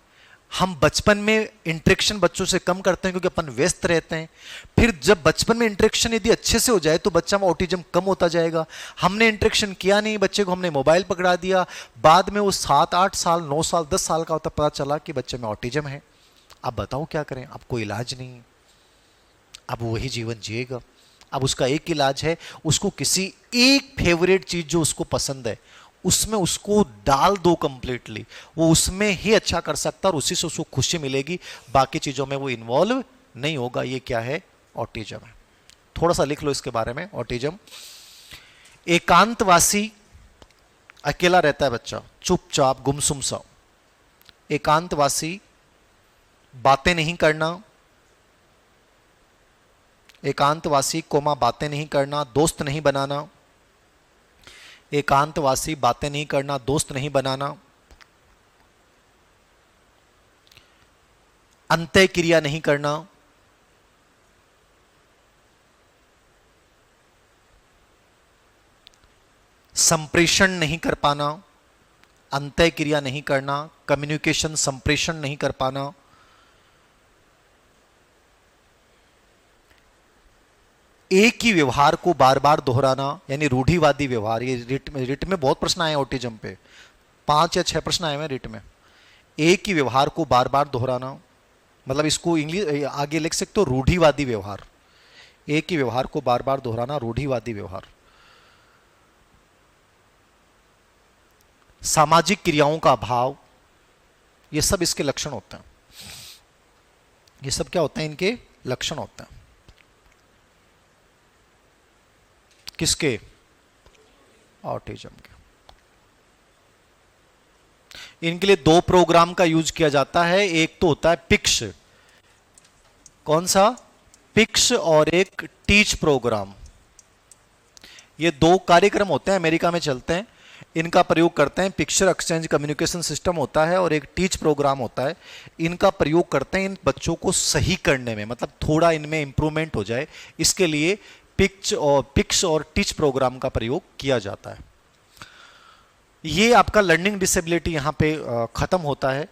हम बचपन में इंटरेक्शन बच्चों से कम करते हैं क्योंकि अपन व्यस्त रहते हैं। फिर जब बचपन में इंटरेक्शन यदि अच्छे से हो जाए तो बच्चा में ऑटिज्म कम होता जाएगा। हमने इंटरेक्शन किया नहीं, बच्चे को हमने मोबाइल पकड़ा दिया, बाद में वो 7-8 साल 9 साल 10 साल का होता पता चला कि बच्चे में ऑटिज्म है। अब बताओ क्या करें, अब कोई इलाज नहीं, अब वही जीवन जिएगा। अब उसका एक इलाज है, उसको किसी एक फेवरेट चीज जो उसको पसंद है उसमें उसको डाल दो कंप्लीटली, वो उसमें ही अच्छा कर सकता है और उसी से उसको खुशी मिलेगी, बाकी चीजों में वो इन्वॉल्व नहीं होगा। ये क्या है, ऑटिज्म है। थोड़ा सा लिख लो इसके बारे में। ऑटिज्म एकांतवासी, अकेला रहता है बच्चा, चुपचाप गुमसुम सा, एकांतवासी, बातें नहीं करना, एकांतवासी कोमा बातें नहीं करना, दोस्त नहीं बनाना। एकांतवासी बातें नहीं करना, दोस्त नहीं बनाना। अंतः क्रिया नहीं करना। संप्रेषण नहीं कर पाना, अंतः क्रिया नहीं करना, कम्युनिकेशन संप्रेषण नहीं कर पाना। एक ही व्यवहार को बार बार दोहराना, यानी रूढ़िवादी व्यवहार। ये रिट में बहुत प्रश्न आए ऑटिज्म पे, 5 या 6 प्रश्न आए हैं रिट में। एक ही व्यवहार को बार बार दोहराना, मतलब इसको इंग्लिश आगे लिख सकते हो रूढ़िवादी व्यवहार। एक ही व्यवहार को बार बार दोहराना, रूढ़िवादी व्यवहार। सामाजिक क्रियाओं का अभाव, ये सब इसके लक्षण होते हैं। ये सब क्या होते हैं? इनके लक्षण होते हैं। किसके? ऑटिज्म के। इनके लिए 2 प्रोग्राम का यूज किया जाता है। एक तो होता है पिक्स। कौन सा? पिक्स। और एक टीच प्रोग्राम। ये 2 कार्यक्रम होते हैं, अमेरिका में चलते हैं। इनका प्रयोग करते हैं। पिक्चर एक्सचेंज कम्युनिकेशन सिस्टम होता है और एक टीच प्रोग्राम होता है। इनका प्रयोग करते हैं इन बच्चों को सही करने में, मतलब थोड़ा इनमें इंप्रूवमेंट हो जाए, इसके लिए पिक्स और टीच प्रोग्राम का प्रयोग किया जाता है। ये आपका लर्निंग डिसेबिलिटी यहां पे खत्म होता है।